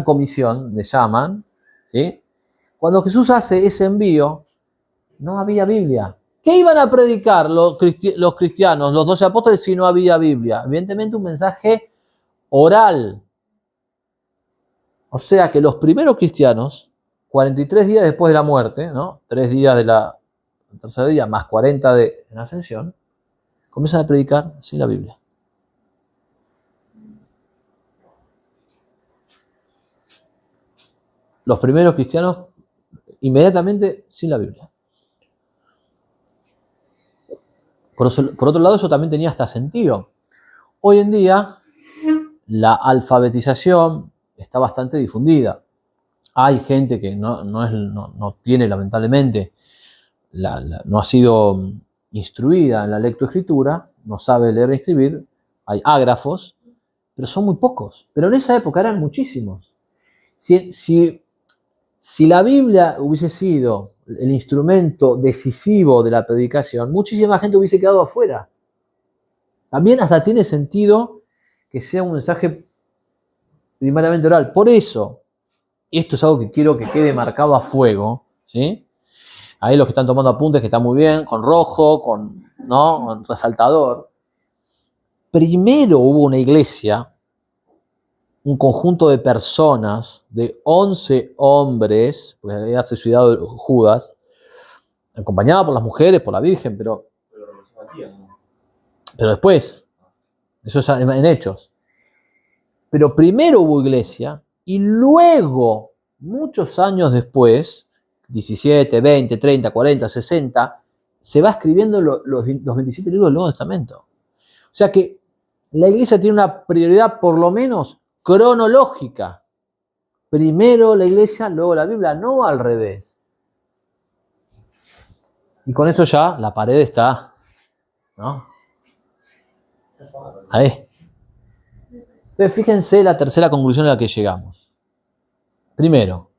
S1: comisión, le llaman, ¿sí? Cuando Jesús hace ese envío, no había Biblia. ¿Qué iban a predicar los cristianos, los 12 apóstoles, si no había Biblia? Evidentemente un mensaje oral. O sea que los primeros cristianos, 43 días después de la muerte, ¿no? 3 días del tercer día más 40 de la ascensión, comienzan a predicar sin la Biblia. Los primeros cristianos inmediatamente sin la Biblia. Por otro lado, eso también tenía hasta sentido. Hoy en día, la alfabetización está bastante difundida. Hay gente que no tiene, lamentablemente, no ha sido instruida en la lectoescritura, no sabe leer y escribir, hay ágrafos, pero son muy pocos. Pero en esa época eran muchísimos. Si la Biblia hubiese sido el instrumento decisivo de la predicación, muchísima gente hubiese quedado afuera. También hasta tiene sentido que sea un mensaje primariamente oral. Por eso, y esto es algo que quiero que quede marcado a fuego, ¿sí? Ahí los que están tomando apuntes, que están muy bien, con rojo, con resaltador. Primero hubo una iglesia, un conjunto de personas, de 11 hombres, porque había suicidado Judas, acompañado por las mujeres, por la Virgen, pero después, eso es en Hechos. Pero primero hubo iglesia y luego, muchos años después, 17, 20, 30, 40, 60, se va escribiendo los 27 libros del Nuevo Testamento. O sea que la iglesia tiene una prioridad por lo menos cronológica. Primero la iglesia, luego la Biblia, no al revés. Y con eso ya la pared está, ¿no? Ahí. Entonces fíjense la tercera conclusión a la que llegamos. Primero,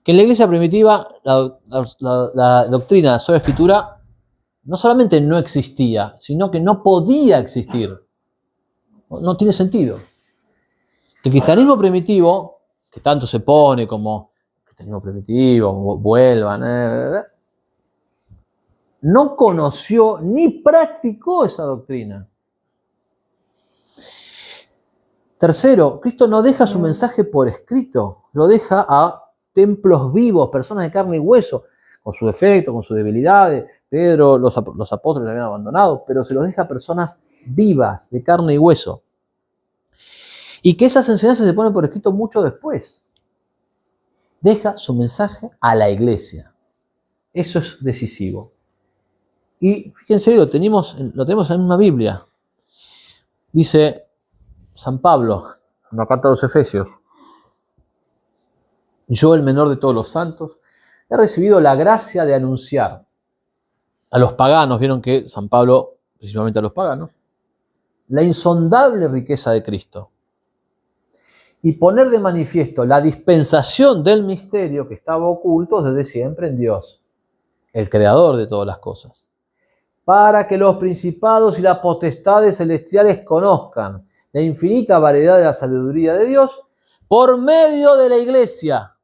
S1: que en la iglesia primitiva la doctrina de la sola escritura no solamente no existía, sino que no podía existir. No tiene sentido. El cristianismo primitivo, que tanto se pone como cristianismo primitivo, vuelvan, no conoció ni practicó esa doctrina. Tercero, Cristo no deja su mensaje por escrito, lo deja a templos vivos, personas de carne y hueso, con sus defectos, con sus debilidades. Pedro, los apóstoles le habían abandonado, pero se los deja a personas vivas, de carne y hueso. Y que esas enseñanzas se ponen por escrito mucho después. Deja su mensaje a la iglesia. Eso es decisivo. Y fíjense, lo tenemos en la misma Biblia. Dice San Pablo, en la carta a los Efesios: yo, el menor de todos los santos, he recibido la gracia de anunciar a los paganos, vieron que San Pablo, principalmente a los paganos, la insondable riqueza de Cristo, y poner de manifiesto la dispensación del misterio que estaba oculto desde siempre en Dios, el creador de todas las cosas, para que los principados y las potestades celestiales conozcan la infinita variedad de la sabiduría de Dios por medio de la iglesia.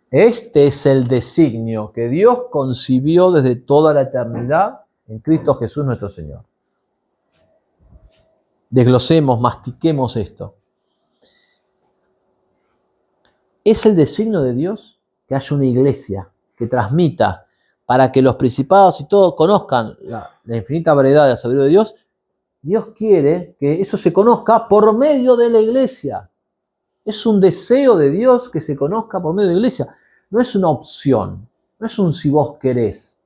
S1: Este es el designio que Dios concibió desde toda la eternidad en Cristo Jesús nuestro Señor. Desglosemos, mastiquemos esto. Es el designio de Dios que haya una iglesia que transmita para que los principados y todos conozcan la infinita variedad de la sabiduría de Dios. Dios quiere que eso se conozca por medio de la iglesia. Es un deseo de Dios que se conozca por medio de la iglesia. No es una opción, no es un si vos querés.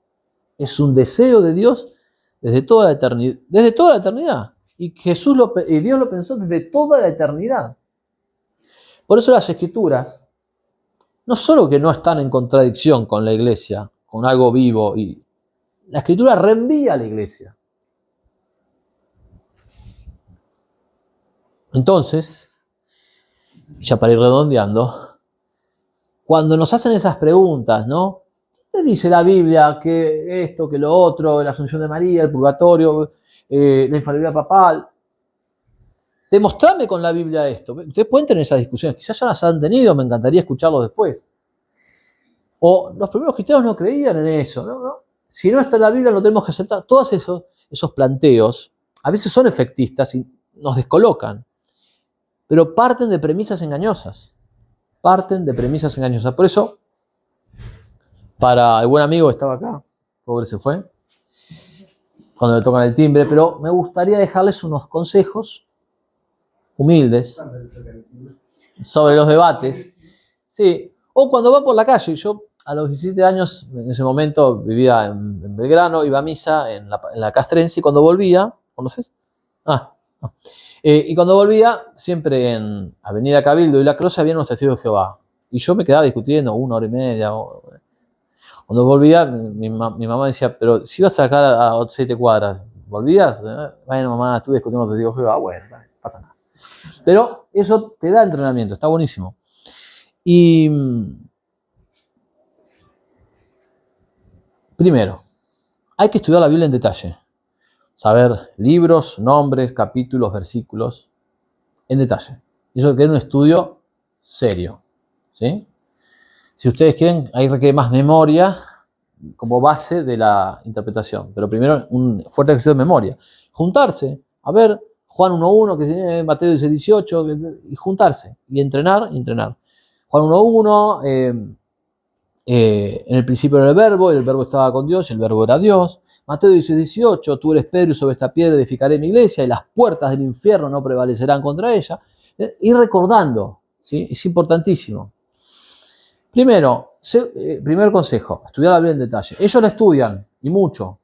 S1: Es un deseo de Dios desde toda la eternidad. Desde toda la eternidad. Y Dios lo pensó desde toda la eternidad. Por eso las Escrituras, no solo que no están en contradicción con la iglesia, con algo vivo, y la Escritura reenvía a la iglesia. Entonces, ya para ir redondeando, cuando nos hacen esas preguntas, ¿no? ¿Qué dice la Biblia? Que esto, que lo otro, la Asunción de María, el purgatorio, la infalibilidad papal. Demostrame con la Biblia esto. Ustedes pueden tener esas discusiones, quizás ya las han tenido, me encantaría escucharlo después. O los primeros cristianos no creían en eso, ¿no? Si no está en la Biblia, no tenemos que aceptar. Todos esos planteos a veces son efectistas y nos descolocan, pero parten de premisas engañosas. Por eso, para el buen amigo que estaba acá, pobre se fue, cuando le tocan el timbre, pero me gustaría dejarles unos consejos humildes sobre los debates. Sí, o cuando va por la calle. Yo a los 17 años, en ese momento vivía en Belgrano, iba a misa en la Castrense, y cuando volvía, ¿conoces? Y cuando volvía, siempre en Avenida Cabildo y La Croce había unos testigos de Jehová. Y yo me quedaba discutiendo 1 hora y media. Cuando volvía, mi mamá decía, pero si ibas a sacar a 7 cuadras, ¿volvías? Bueno, mamá, estuve discutiendo con testigos de Jehová. Bueno, no pasa nada. Pero eso te da entrenamiento, está buenísimo. Y primero, hay que estudiar la Biblia en detalle. Saber libros, nombres, capítulos, versículos, en detalle. Y eso requiere un estudio serio, ¿sí? Si ustedes quieren, ahí requiere más memoria como base de la interpretación. Pero primero, un fuerte ejercicio de memoria. Juntarse, a ver, Juan 1.1, que Mateo 18, y juntarse, y entrenar. Juan 1.1, en el principio era el verbo estaba con Dios, y el verbo era Dios. Mateo 18, tú eres Pedro y sobre esta piedra edificaré mi iglesia y las puertas del infierno no prevalecerán contra ella. Ir recordando, ¿sí? Es importantísimo. Primero, primer consejo, estudiar la Biblia en detalle. Ellos la estudian, y mucho.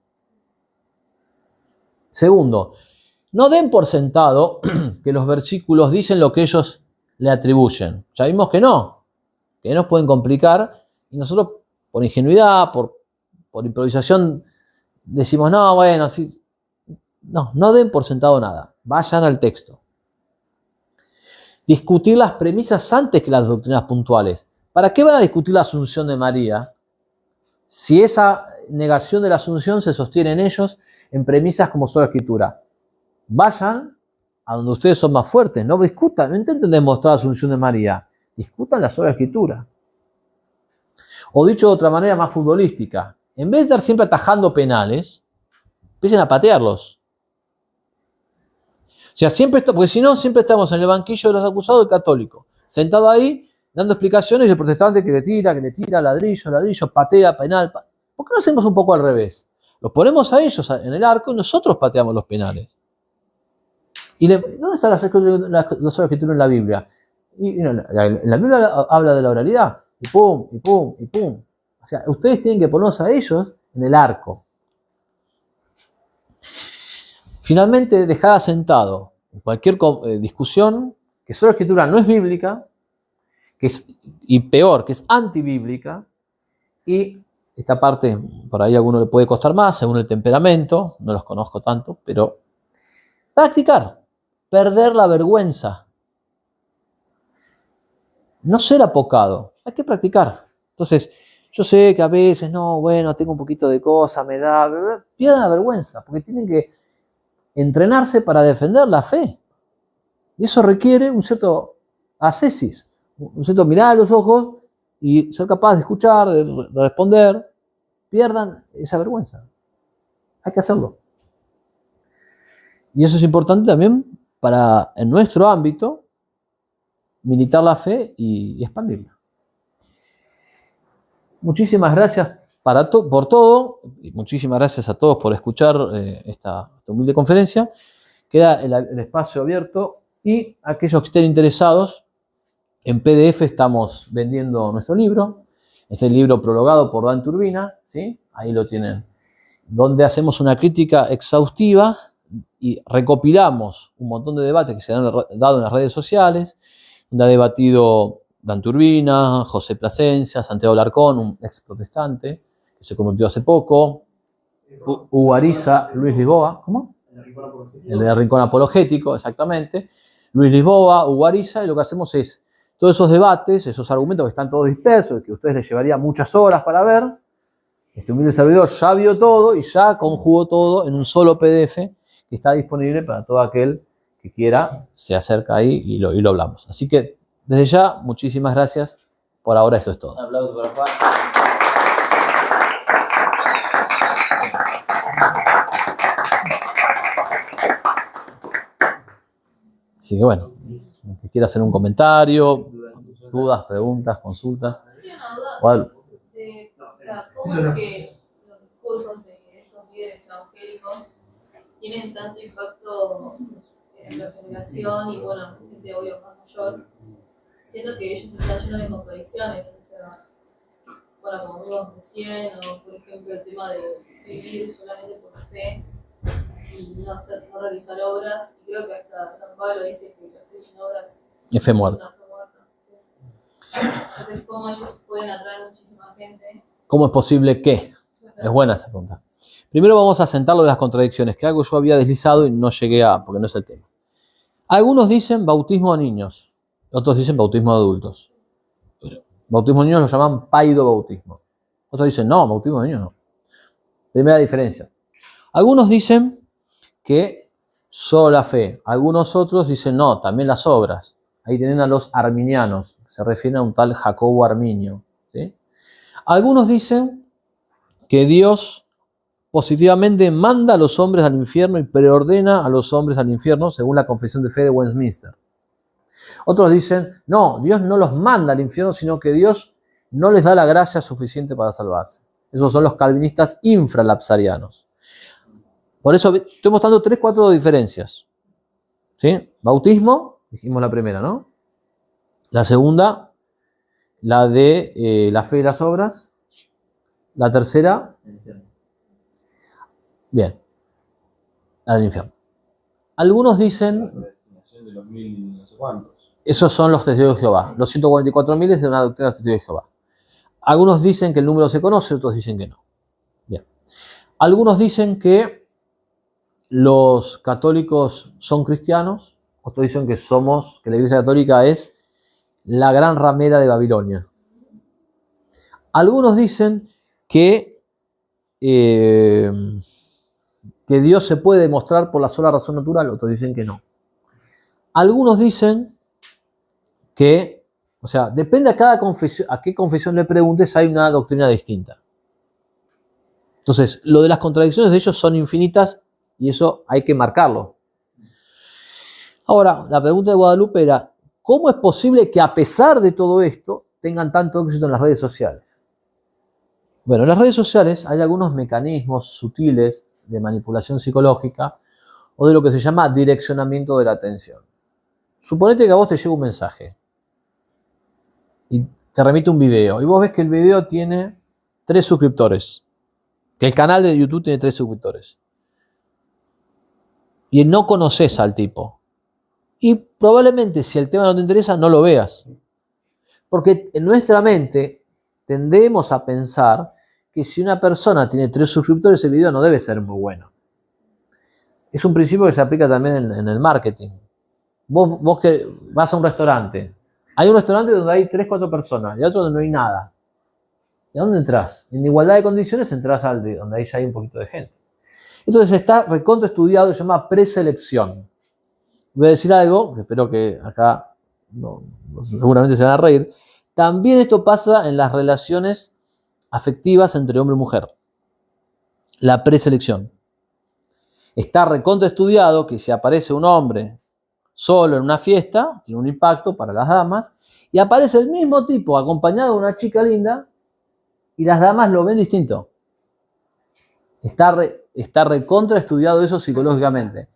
S1: Segundo, no den por sentado que los versículos dicen lo que ellos le atribuyen. Ya vimos que no, que nos pueden complicar, y nosotros por ingenuidad, por improvisación, decimos, no, bueno, sí. No den por sentado nada. Vayan al texto. Discutir las premisas antes que las doctrinas puntuales. ¿Para qué van a discutir la Asunción de María si esa negación de la Asunción se sostiene en ellos en premisas como sola Escritura? Vayan a donde ustedes son más fuertes. No discutan, no intenten demostrar la Asunción de María. Discutan la sola Escritura. O dicho de otra manera más futbolística, en vez de estar siempre atajando penales, empiecen a patearlos. O sea, porque si no, siempre estamos en el banquillo de los acusados del católico, sentado ahí, dando explicaciones, y el protestante que le tira, ladrillo, patea, penal. ¿Por qué no hacemos un poco al revés? Los ponemos a ellos en el arco y nosotros pateamos los penales. ¿Dónde está la sola escritura en la Biblia? En la Biblia habla de la oralidad. Y pum, y pum, y pum. O sea, ustedes tienen que ponernos a ellos en el arco. Finalmente, dejar asentado en cualquier discusión que sola escritura no es bíblica, y peor, que es antibíblica, y esta parte, por ahí a alguno le puede costar más, según el temperamento, no los conozco tanto, pero practicar, perder la vergüenza, no ser apocado, hay que practicar. Entonces, yo sé que a veces, no, bueno, tengo un poquito de cosa, me da, pierdan la vergüenza, porque tienen que entrenarse para defender la fe. Y eso requiere un cierto ascesis, un cierto mirar a los ojos y ser capaz de escuchar, de responder. Pierdan esa vergüenza. Hay que hacerlo. Y eso es importante también para, en nuestro ámbito, militar la fe y expandirla. Muchísimas gracias por todo, y muchísimas gracias a todos por escuchar esta humilde conferencia. Queda el espacio abierto y aquellos que estén interesados, en PDF estamos vendiendo nuestro libro. Este libro prologado por Dan Turbina, ¿sí? Ahí lo tienen, donde hacemos una crítica exhaustiva y recopilamos un montón de debates que se han dado en las redes sociales, donde ha debatido Dan Turbina, José Plasencia, Santiago Larcón, un ex protestante, que se convirtió hace poco, Hugo Ariza, Luis Lisboa, ¿cómo? El de Rincón Apologético, exactamente. Luis Lisboa, Hugo Ariza, y lo que hacemos es todos esos debates, esos argumentos que están todos dispersos, que a ustedes les llevaría muchas horas para ver. Este humilde servidor ya vio todo y ya conjugó todo en un solo PDF que está disponible para todo aquel que quiera, se acerca ahí y lo hablamos. Así que, desde ya, muchísimas gracias. Por ahora esto es todo.
S3: Un aplauso para Juan.
S1: Así que bueno, el que quiera hacer un comentario, dudas, preguntas, consultas.
S6: Tengo una duda
S1: O algo.
S6: o sea, ¿cómo es que los discursos de estos líderes evangélicos tienen tanto impacto en la comunicación y, bueno, gente obvio más mayor, siendo que ellos están llenos de contradicciones? O sea, bueno, como vimos recién, o por ejemplo el tema de vivir solamente por fe y no realizar obras, y creo que hasta San Pablo dice que la fe sin obras
S1: Es fe muerta.
S6: es una fe muerta. Entonces, ¿cómo ellos pueden atraer muchísima gente?
S1: ¿Cómo es posible que? Es buena esa pregunta. Primero vamos a sentar lo de las contradicciones, que algo yo había deslizado y no llegué porque no es el tema. Algunos dicen bautismo a niños, otros dicen bautismo a adultos. Bautismo a niños lo llaman paidobautismo. Otros dicen, no, bautismo de niños no. Primera diferencia. Algunos dicen que solo la fe. Algunos otros dicen, no, también las obras. Ahí tienen a los arminianos, se refieren a un tal Jacobo Arminio, ¿sí? Algunos dicen que Dios positivamente manda a los hombres al infierno y preordena a los hombres al infierno, según la Confesión de Fe de Westminster. Otros dicen, no, Dios no los manda al infierno, sino que Dios no les da la gracia suficiente para salvarse. Esos son los calvinistas infralapsarianos. Por eso estoy mostrando 3-4 diferencias. ¿Sí? Bautismo, dijimos la primera, ¿no? La segunda, la de la fe y las obras. La tercera, bien, la del infierno. Algunos dicen,
S2: La destinación de los 1000 no sé cuántos.
S1: esos son los testigos de Jehová. Los 144.000 es de una doctrina de los testigos de Jehová. Algunos dicen que el número se conoce, otros dicen que no. Bien. Algunos dicen que los católicos son cristianos, otros dicen que la Iglesia Católica es la gran ramera de Babilonia. Algunos dicen que Dios se puede demostrar por la sola razón natural, otros dicen que no. Algunos dicen que, o sea, depende a qué confesión le preguntes, hay una doctrina distinta. Entonces, lo de las contradicciones de ellos son infinitas y eso hay que marcarlo. Ahora, la pregunta de Guadalupe era, ¿cómo es posible que a pesar de todo esto tengan tanto éxito en las redes sociales? Bueno, en las redes sociales hay algunos mecanismos sutiles de manipulación psicológica o de lo que se llama direccionamiento de la atención. Suponete que a vos te llega un mensaje y te remite un video y vos ves que el video tiene 3 suscriptores, que el canal de YouTube tiene 3 suscriptores y no conoces al tipo y probablemente si el tema no te interesa no lo veas, porque en nuestra mente tendemos a pensar que si una persona tiene 3 suscriptores el video no debe ser muy bueno. Es un principio que se aplica también en el marketing. Vos que vas a un restaurante, hay un restaurante donde hay 3, 4 personas y otro donde no hay nada. ¿Y a dónde entras? En igualdad de condiciones entras al de donde ahí ya hay un poquito de gente. Entonces está recontra estudiado, se llama preselección. Voy a decir algo, que espero que acá seguramente se van a reír. También esto pasa en las relaciones afectivas entre hombre y mujer. La preselección. Está recontra estudiado que si aparece un hombre solo en una fiesta, tiene un impacto para las damas, y aparece el mismo tipo acompañado de una chica linda, y las damas lo ven distinto. Está recontra estudiado eso psicológicamente.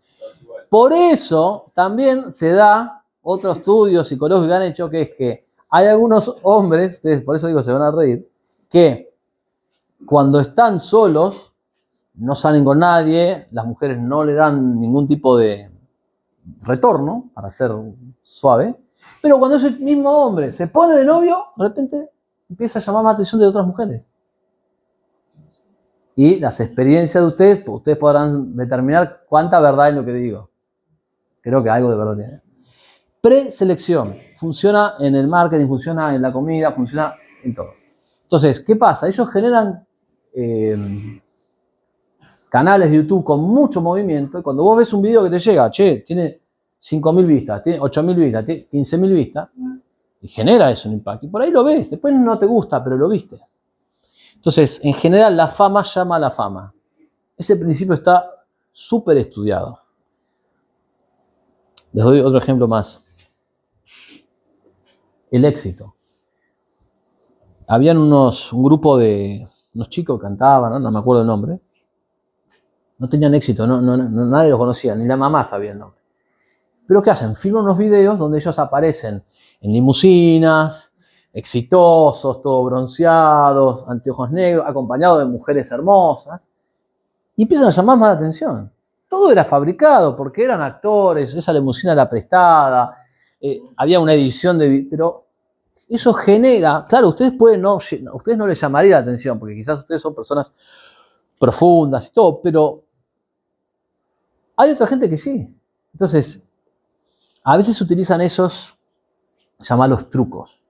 S1: Por eso también se da otro estudio psicológico que han hecho, que es que hay algunos hombres, ustedes por eso digo se van a reír, que cuando están solos, no salen con nadie, las mujeres no le dan ningún tipo de retorno, para ser suave, pero cuando ese mismo hombre se pone de novio, de repente empieza a llamar más atención de otras mujeres. Y las experiencias de ustedes podrán determinar cuánta verdad hay en lo que digo. Creo que algo de verdad tiene. Preselección. Funciona en el marketing, funciona en la comida, funciona en todo. Entonces, ¿qué pasa? Ellos generan canales de YouTube con mucho movimiento, y cuando vos ves un video que te llega, tiene 5.000 vistas, tiene 8.000 vistas, tiene 15.000 vistas, y genera eso un impacto. Y por ahí lo ves, después no te gusta, pero lo viste. Entonces, en general, la fama llama a la fama. Ese principio está súper estudiado. Les doy otro ejemplo más. El éxito. Habían un grupo de unos chicos que cantaban, no me acuerdo el nombre. No tenían éxito, nadie los conocía, ni la mamá sabía el nombre. Pero ¿qué hacen? Filman unos videos donde ellos aparecen en limusinas, exitosos, todos bronceados, anteojos negros, acompañados de mujeres hermosas, y empiezan a llamar más la atención. Todo era fabricado porque eran actores, esa limusina era prestada, había una edición de video, pero eso genera, claro, ustedes no les llamaría la atención, porque quizás ustedes son personas profundas y todo, pero hay otra gente que sí. Entonces, a veces se utilizan esos, llamarlos trucos.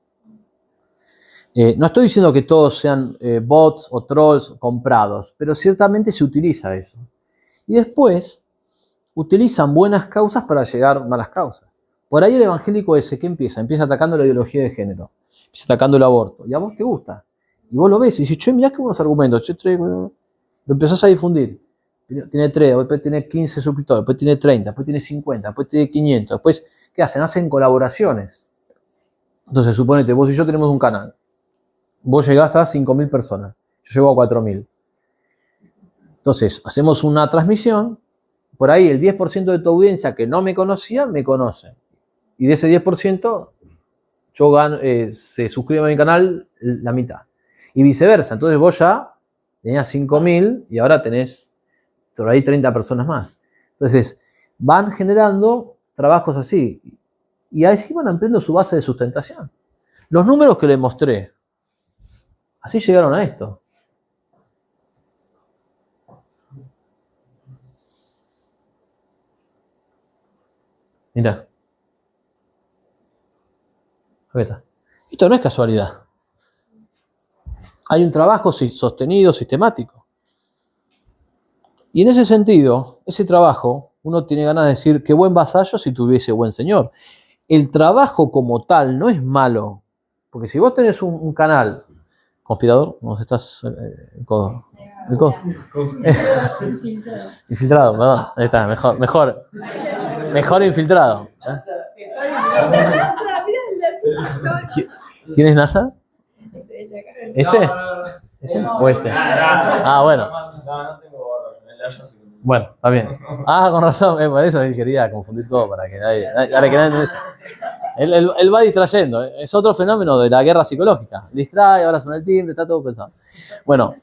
S1: No estoy diciendo que todos sean bots o trolls comprados, pero ciertamente se utiliza eso. Y después utilizan buenas causas para llegar a malas causas. Por ahí el evangélico ese, ¿qué empieza? Empieza atacando la ideología de género, empieza atacando el aborto, y a vos te gusta. Y vos lo ves y dices, mirá qué buenos argumentos, lo empezás a difundir. Tiene 3, después tiene 15 suscriptores, después tiene 30, después tiene 50, después tiene 500. Después, ¿qué hacen? Hacen colaboraciones. Entonces, suponete, vos y yo tenemos un canal. Vos llegás a 5.000 personas. Yo llego a 4.000. Entonces, hacemos una transmisión. Por ahí, el 10% de tu audiencia que no me conocía, me conoce. Y de ese 10%, se suscribe a mi canal la mitad. Y viceversa. Entonces, vos ya tenías 5.000 y ahora tenés por ahí 30 personas más. Entonces, van generando trabajos así. Y así van ampliando su base de sustentación. Los números que les mostré, así llegaron a esto. Mirá. Acá está. Esto no es casualidad. Hay un trabajo sostenido, sistemático. Y en ese sentido, ese trabajo, uno tiene ganas de decir qué buen vasallo si tuviese buen señor. El trabajo como tal no es malo. Porque si vos tenés un canal, conspirador, ¿cómo estás? El codo. Infiltrado, perdón. Ahí está, mejor infiltrado. ¿Quién es NASA? ¿Este? ¿Este? ¿O este? Ah, bueno.
S2: No tengo barro. El Aya sí.
S1: Bueno, está bien. Ah, con razón, por eso él quería confundir todo para que nadie no él va distrayendo. Es otro fenómeno de la guerra psicológica. Distrae, ahora suena el timbre, está todo pensado. Bueno,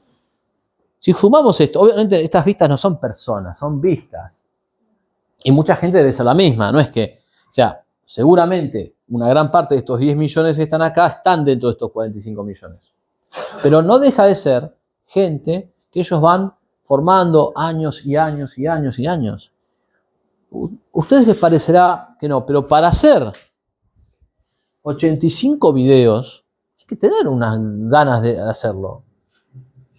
S1: si sumamos esto, obviamente estas vistas no son personas, son vistas. Y mucha gente debe ser la misma, no es que, o sea, seguramente una gran parte de estos 10 millones que están acá están dentro de estos 45 millones. Pero no deja de ser gente que ellos van formando años y años y años y años. A ustedes les parecerá que no, pero para hacer 85 videos hay que tener unas ganas de hacerlo.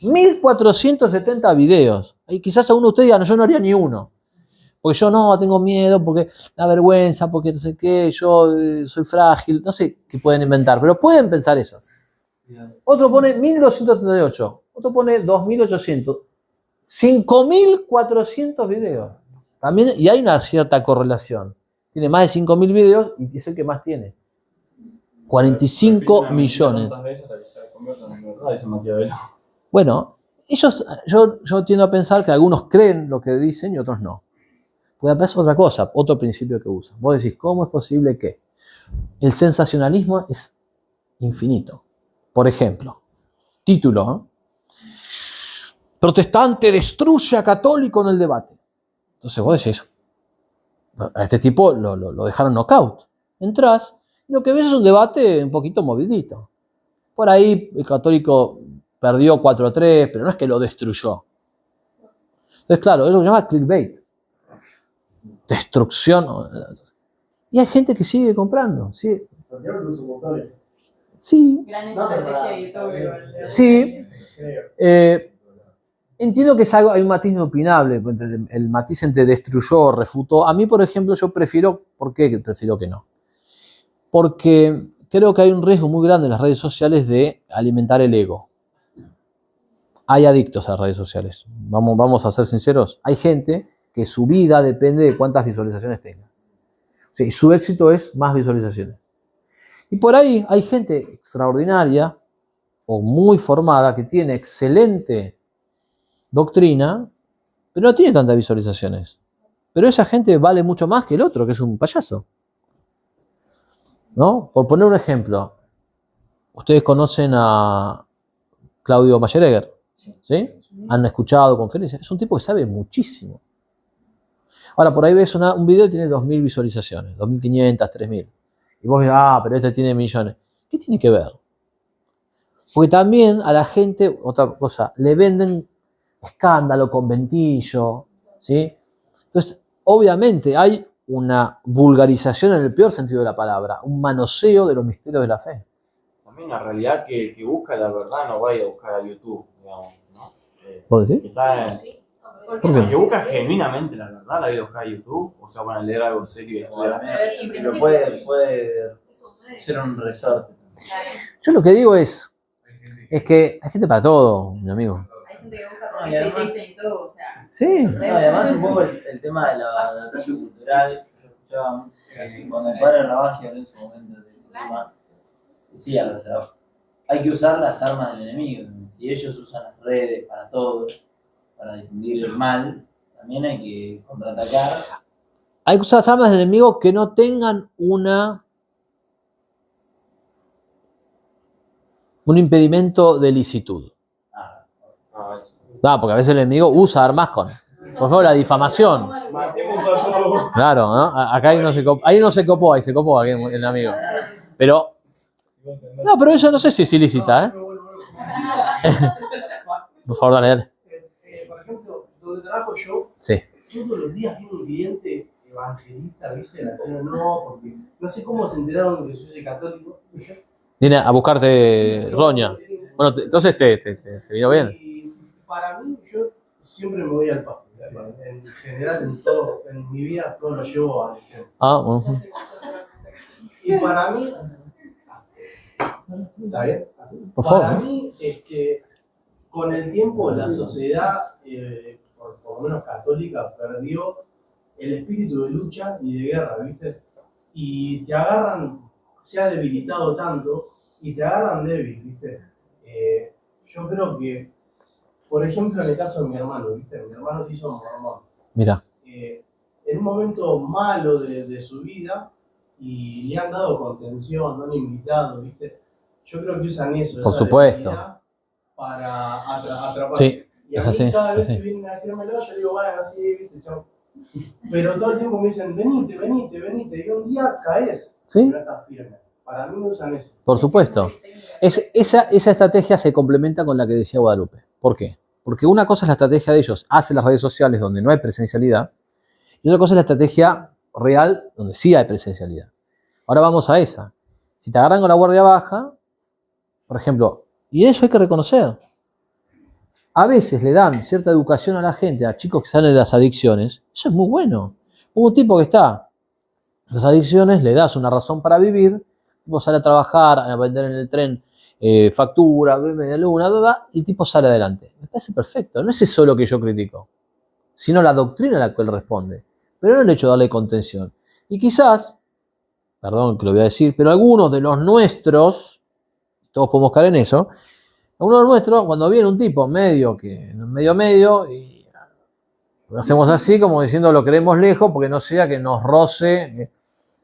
S1: 1470 videos. Y quizás a uno de ustedes digan, no, yo no haría ni uno. Porque yo no, tengo miedo, porque me da vergüenza, porque no sé qué, yo soy frágil, no sé qué pueden inventar, pero pueden pensar eso. Otro pone 1238, otro pone 2800, 5400 videos. También, y hay una cierta correlación. Tiene más de 5000 videos y es el que más tiene. 45 millones. Bueno, yo tiendo a pensar que algunos creen lo que dicen y otros no. Puede pasar otra cosa, otro principio que usan. Vos decís, ¿cómo es posible que el sensacionalismo es infinito? Por ejemplo, título, protestante destruye a católico en el debate. Entonces vos decís, a este tipo lo dejaron knockout. Entrás, y lo que ves es un debate un poquito movidito. Por ahí el católico perdió 4-3, pero no es que lo destruyó. Entonces, claro, es lo que se llama clickbait. Destrucción. Y hay gente que sigue comprando. Sí. Sí.
S6: Gran estrategia de YouTube.
S1: Sí. Entiendo que es algo, hay un matiz opinable, entre el matiz entre destruyó o refutó. A mí, por ejemplo, yo prefiero, ¿por qué prefiero que no? Porque creo que hay un riesgo muy grande en las redes sociales de alimentar el ego. Hay adictos a las redes sociales. Vamos a ser sinceros. Hay gente que su vida depende de cuántas visualizaciones tenga. O sea, y su éxito es más visualizaciones. Y por ahí hay gente extraordinaria o muy formada que tiene excelente doctrina, pero no tiene tantas visualizaciones. Pero esa gente vale mucho más que el otro, que es un payaso. ¿No? Por poner un ejemplo, ustedes conocen a Claudio Mayeregger, ¿sí? Han escuchado conferencias. Es un tipo que sabe muchísimo. Ahora, por ahí ves un video y tiene 2000 visualizaciones, 2500, 3000. Y vos ves, pero este tiene millones. ¿Qué tiene que ver? Porque también a la gente, otra cosa, le venden escándalo, conventillo, ¿sí? Entonces, obviamente hay una vulgarización en el peor sentido de la palabra, un manoseo de los misterios de la fe.
S2: También la realidad que busca la verdad no vaya a buscar a YouTube, digamos, ¿no?
S1: ¿Vos decís?
S6: ¿Por
S1: qué?
S2: El que busca genuinamente la verdad la va a buscar a YouTube, o sea, van a leer algo serio y estudiar.
S3: Pero puede ser un resorte.
S1: Yo lo que digo es que hay gente para todo, mi amigo.
S6: Hay gente que busca porque te dicen todo, o sea.
S1: Sí.
S3: No, y además un poco el tema de la ataque cultural, yo escuchaba cuando el padre Rabasi habló en su momento de ese tema, decía, o sea, hay que usar las armas del enemigo. Si ellos usan las redes para todo, para difundir el mal, también hay que contraatacar.
S1: Hay que usar las armas del enemigo que no tengan un impedimento de licitud. Porque a veces el enemigo usa armas con, por favor, la difamación. Claro, ¿no? Acá ahí no se copó aquí el amigo. Pero, no, pero eso no sé si es ilícita, ¿eh? Por favor, dale.
S7: Por ejemplo, donde trabajo yo,
S1: Sí.
S7: todos los días viene un cliente evangelista, ¿viste? No, porque no sé cómo se enteraron de que yo soy católico.
S1: Viene a buscarte roña. Bueno, entonces te vino bien.
S7: Y para mí, yo siempre me voy al pasto. En general, en mi vida, todo lo llevo al extremo.
S1: Bueno.
S7: Y para mí, ¿está bien?
S1: Por favor.
S7: Para mí, con el tiempo, la sociedad, por lo menos católica, perdió el espíritu de lucha y de guerra, ¿viste? Y te agarran, se ha debilitado tanto, y te agarran débil, ¿viste? Yo creo que, por ejemplo, en el caso de mi hermano, ¿viste? Mi hermano se hizo mormón.
S1: Mira,
S7: en un momento malo de su vida y le han dado contención, lo han invitado, ¿viste? Yo creo que usan eso,
S1: por
S7: esa
S1: supuesto.
S7: debilidad para atrapar.
S1: Sí,
S7: Y a
S1: es
S7: mí
S1: así,
S7: cada
S1: es
S7: vez
S1: así.
S7: que vienen a decírmelo, yo digo, bueno, así, ¿viste? Chau. Pero todo el tiempo me dicen, venite, venite, venite. Y un día caes
S1: ¿Sí?
S7: y no estás firme. Para mí usan eso.
S1: Por supuesto. Esa estrategia se complementa con la que decía Guadalupe. ¿Por qué? Porque una cosa es la estrategia de ellos hacia las redes sociales donde no hay presencialidad y otra cosa es la estrategia real donde sí hay presencialidad. Ahora vamos a esa. Si te agarran con la guardia baja, por ejemplo, y eso hay que reconocer. A veces le dan cierta educación a la gente, a chicos que salen de las adicciones. Eso es muy bueno. Un tipo que está en las adicciones, le das una razón para vivir, el tipo sale a trabajar, a vender en el tren factura, media luna, y el tipo sale adelante. Me parece perfecto. No es eso lo que yo critico, sino la doctrina a la que él responde. Pero no el hecho de darle contención. Y quizás, perdón que lo voy a decir, pero algunos de los nuestros, todos podemos caer en eso, algunos de los nuestros, cuando viene un tipo medio, y lo hacemos así, como diciendo lo queremos lejos, porque no sea que nos roce.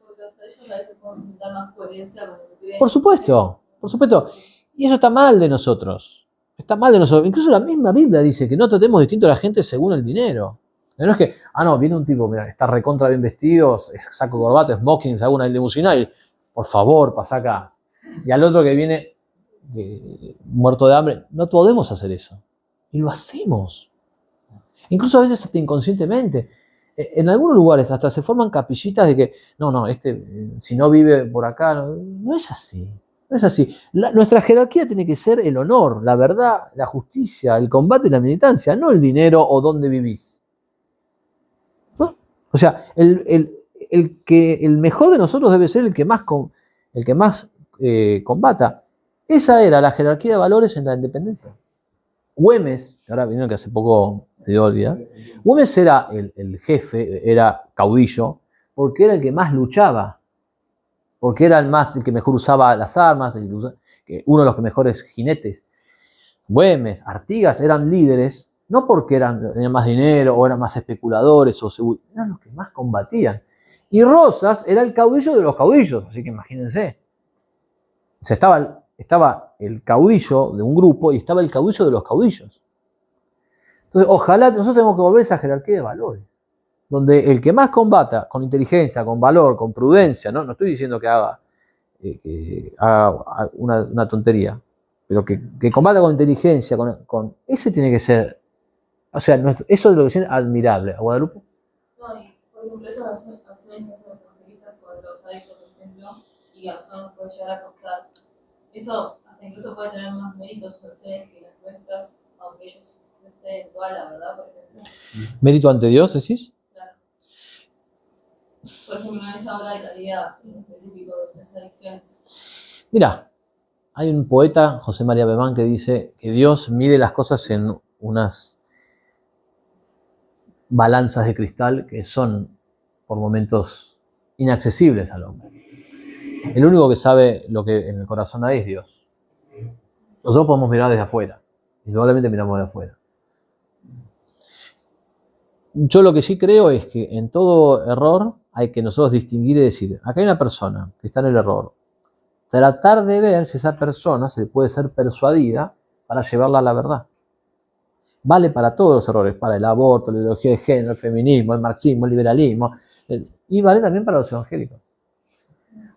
S6: Porque hasta ellos a veces pueden dar más coherencia con lo que creen.
S1: Por supuesto, por supuesto. Y eso está mal de nosotros. Está mal de nosotros. Incluso la misma Biblia dice que no tratemos distinto a la gente según el dinero. No es que, no, viene un tipo, mira, está recontra bien vestido, saco corbata, smoking, saca una limusina y, por favor, pasa acá. Y al otro que viene muerto de hambre, no podemos hacer eso. Y lo hacemos. Incluso a veces hasta inconscientemente. En algunos lugares hasta se forman capillitas de que, no, si no vive por acá, no es así. No es así. Nuestra jerarquía tiene que ser el honor, la verdad, la justicia, el combate y la militancia, no el dinero o dónde vivís. ¿No? O sea, el mejor de nosotros debe ser el que más combata. Esa era la jerarquía de valores en la independencia. Güemes, ahora vieron que hace poco se dio a olvidar, Güemes era el jefe, era caudillo, porque era el que más luchaba, porque era el que mejor usaba las armas, uno de los mejores jinetes. Güemes, Artigas eran líderes, no porque tenían más dinero o eran más especuladores, eran los que más combatían. Y Rosas era el caudillo de los caudillos, así que imagínense. O sea, estaba el caudillo de un grupo y estaba el caudillo de los caudillos. Entonces, ojalá nosotros tenemos que volver a esa jerarquía de valores, donde el que más combata con inteligencia, con valor, con prudencia, no estoy diciendo que haga una tontería, pero que combata con inteligencia, ese tiene que ser, o sea, eso es lo que es admirable. ¿A Guadalupe?
S6: No, y por ejemplo, esas acciones que hacen los evangelistas por los adictos, por ejemplo, y que a nosotros nos puede llegar a costar. Eso hasta incluso puede tener más méritos sus acciones que las nuestras, aunque ellos no estén toda la verdad, por ejemplo.
S1: ¿Mérito ante Dios, decís?
S6: Claro. Por ejemplo, en esa obra de calidad en específico de las adicciones.
S1: Mira, hay un poeta, José María Bemán, que dice que Dios mide las cosas en unas balanzas de cristal que son por momentos inaccesibles al hombre. El único que sabe lo que en el corazón hay es Dios. Nosotros podemos mirar desde afuera. Indudablemente miramos desde afuera. Yo lo que sí creo es que en todo error hay que nosotros distinguir y decir, acá hay una persona que está en el error. Tratar de ver si esa persona se puede ser persuadida para llevarla a la verdad. Vale para todos los errores, para el aborto, la ideología de género, el feminismo, el marxismo, el liberalismo, y vale también para los evangélicos.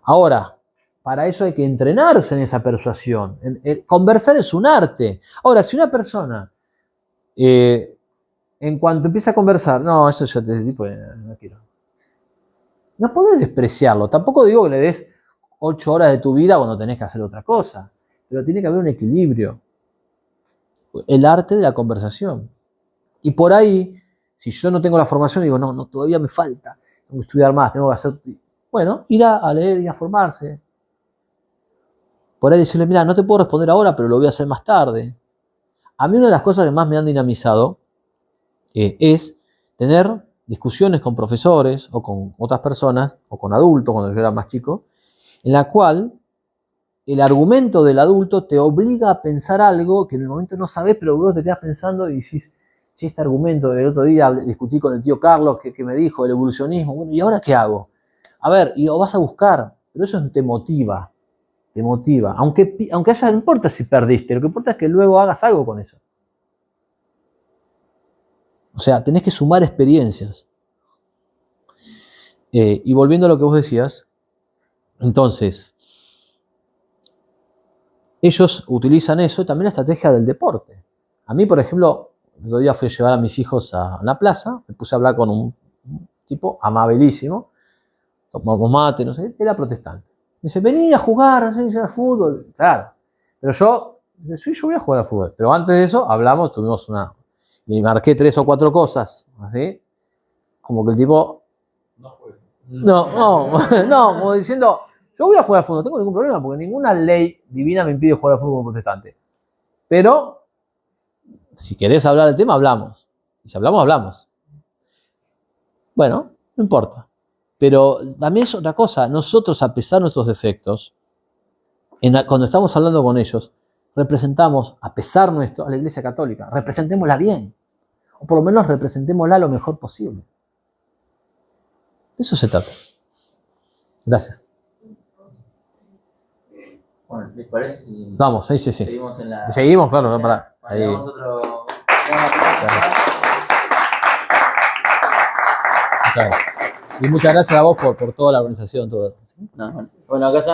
S1: Ahora, para eso hay que entrenarse en esa persuasión. Conversar es un arte. Ahora, si una persona, en cuanto empieza a conversar, no, eso yo te tipo, no quiero. No podés despreciarlo. Tampoco digo que le des 8 horas de tu vida cuando tenés que hacer otra cosa. Pero tiene que haber un equilibrio. El arte de la conversación. Y por ahí, si yo no tengo la formación, digo, no, todavía me falta. Tengo que estudiar más, tengo que hacer... Bueno, ir a leer y a formarse. Por ahí decirle, mira, no te puedo responder ahora, pero lo voy a hacer más tarde. A mí una de las cosas que más me han dinamizado es tener discusiones con profesores o con otras personas, o con adultos cuando yo era más chico, en la cual el argumento del adulto te obliga a pensar algo que en el momento no sabes, pero luego te quedas pensando y decís, si este argumento del otro día discutí con el tío Carlos que me dijo el evolucionismo, bueno, ¿y ahora qué hago? A ver, y lo vas a buscar, pero eso te motiva, aunque haya, no importa si perdiste, lo que importa es que luego hagas algo con eso. O sea, tenés que sumar experiencias. Y volviendo a lo que vos decías, entonces, ellos utilizan eso, también la estrategia del deporte. A mí, por ejemplo, el otro día fui a llevar a mis hijos a la plaza, me puse a hablar con un tipo amabilísimo, tomamos mate, no sé, era protestante. Me dice, vení a jugar, a fútbol. Claro, pero yo voy a jugar al fútbol. Pero antes de eso, hablamos, tuvimos y marqué 3 o 4 cosas, así, como que el tipo, no, como diciendo, yo voy a jugar al fútbol, no tengo ningún problema, porque ninguna ley divina me impide jugar al fútbol como protestante. Pero, si querés hablar del tema, hablamos. Y si hablamos, hablamos. Bueno, no importa. Pero también es otra cosa, nosotros, a pesar de nuestros defectos, cuando estamos hablando con ellos, representamos, a pesar nuestro, a la Iglesia Católica, representémosla bien. O por lo menos representémosla lo mejor posible. De eso se trata. Gracias.
S3: Bueno, ¿les parece si
S1: Vamos, sí.
S3: seguimos en la...
S1: Seguimos, claro, no para. Ahí.
S3: Mandamos otro...
S1: Y muchas gracias a vos por toda la organización. Todo.
S3: No, bueno, acá está.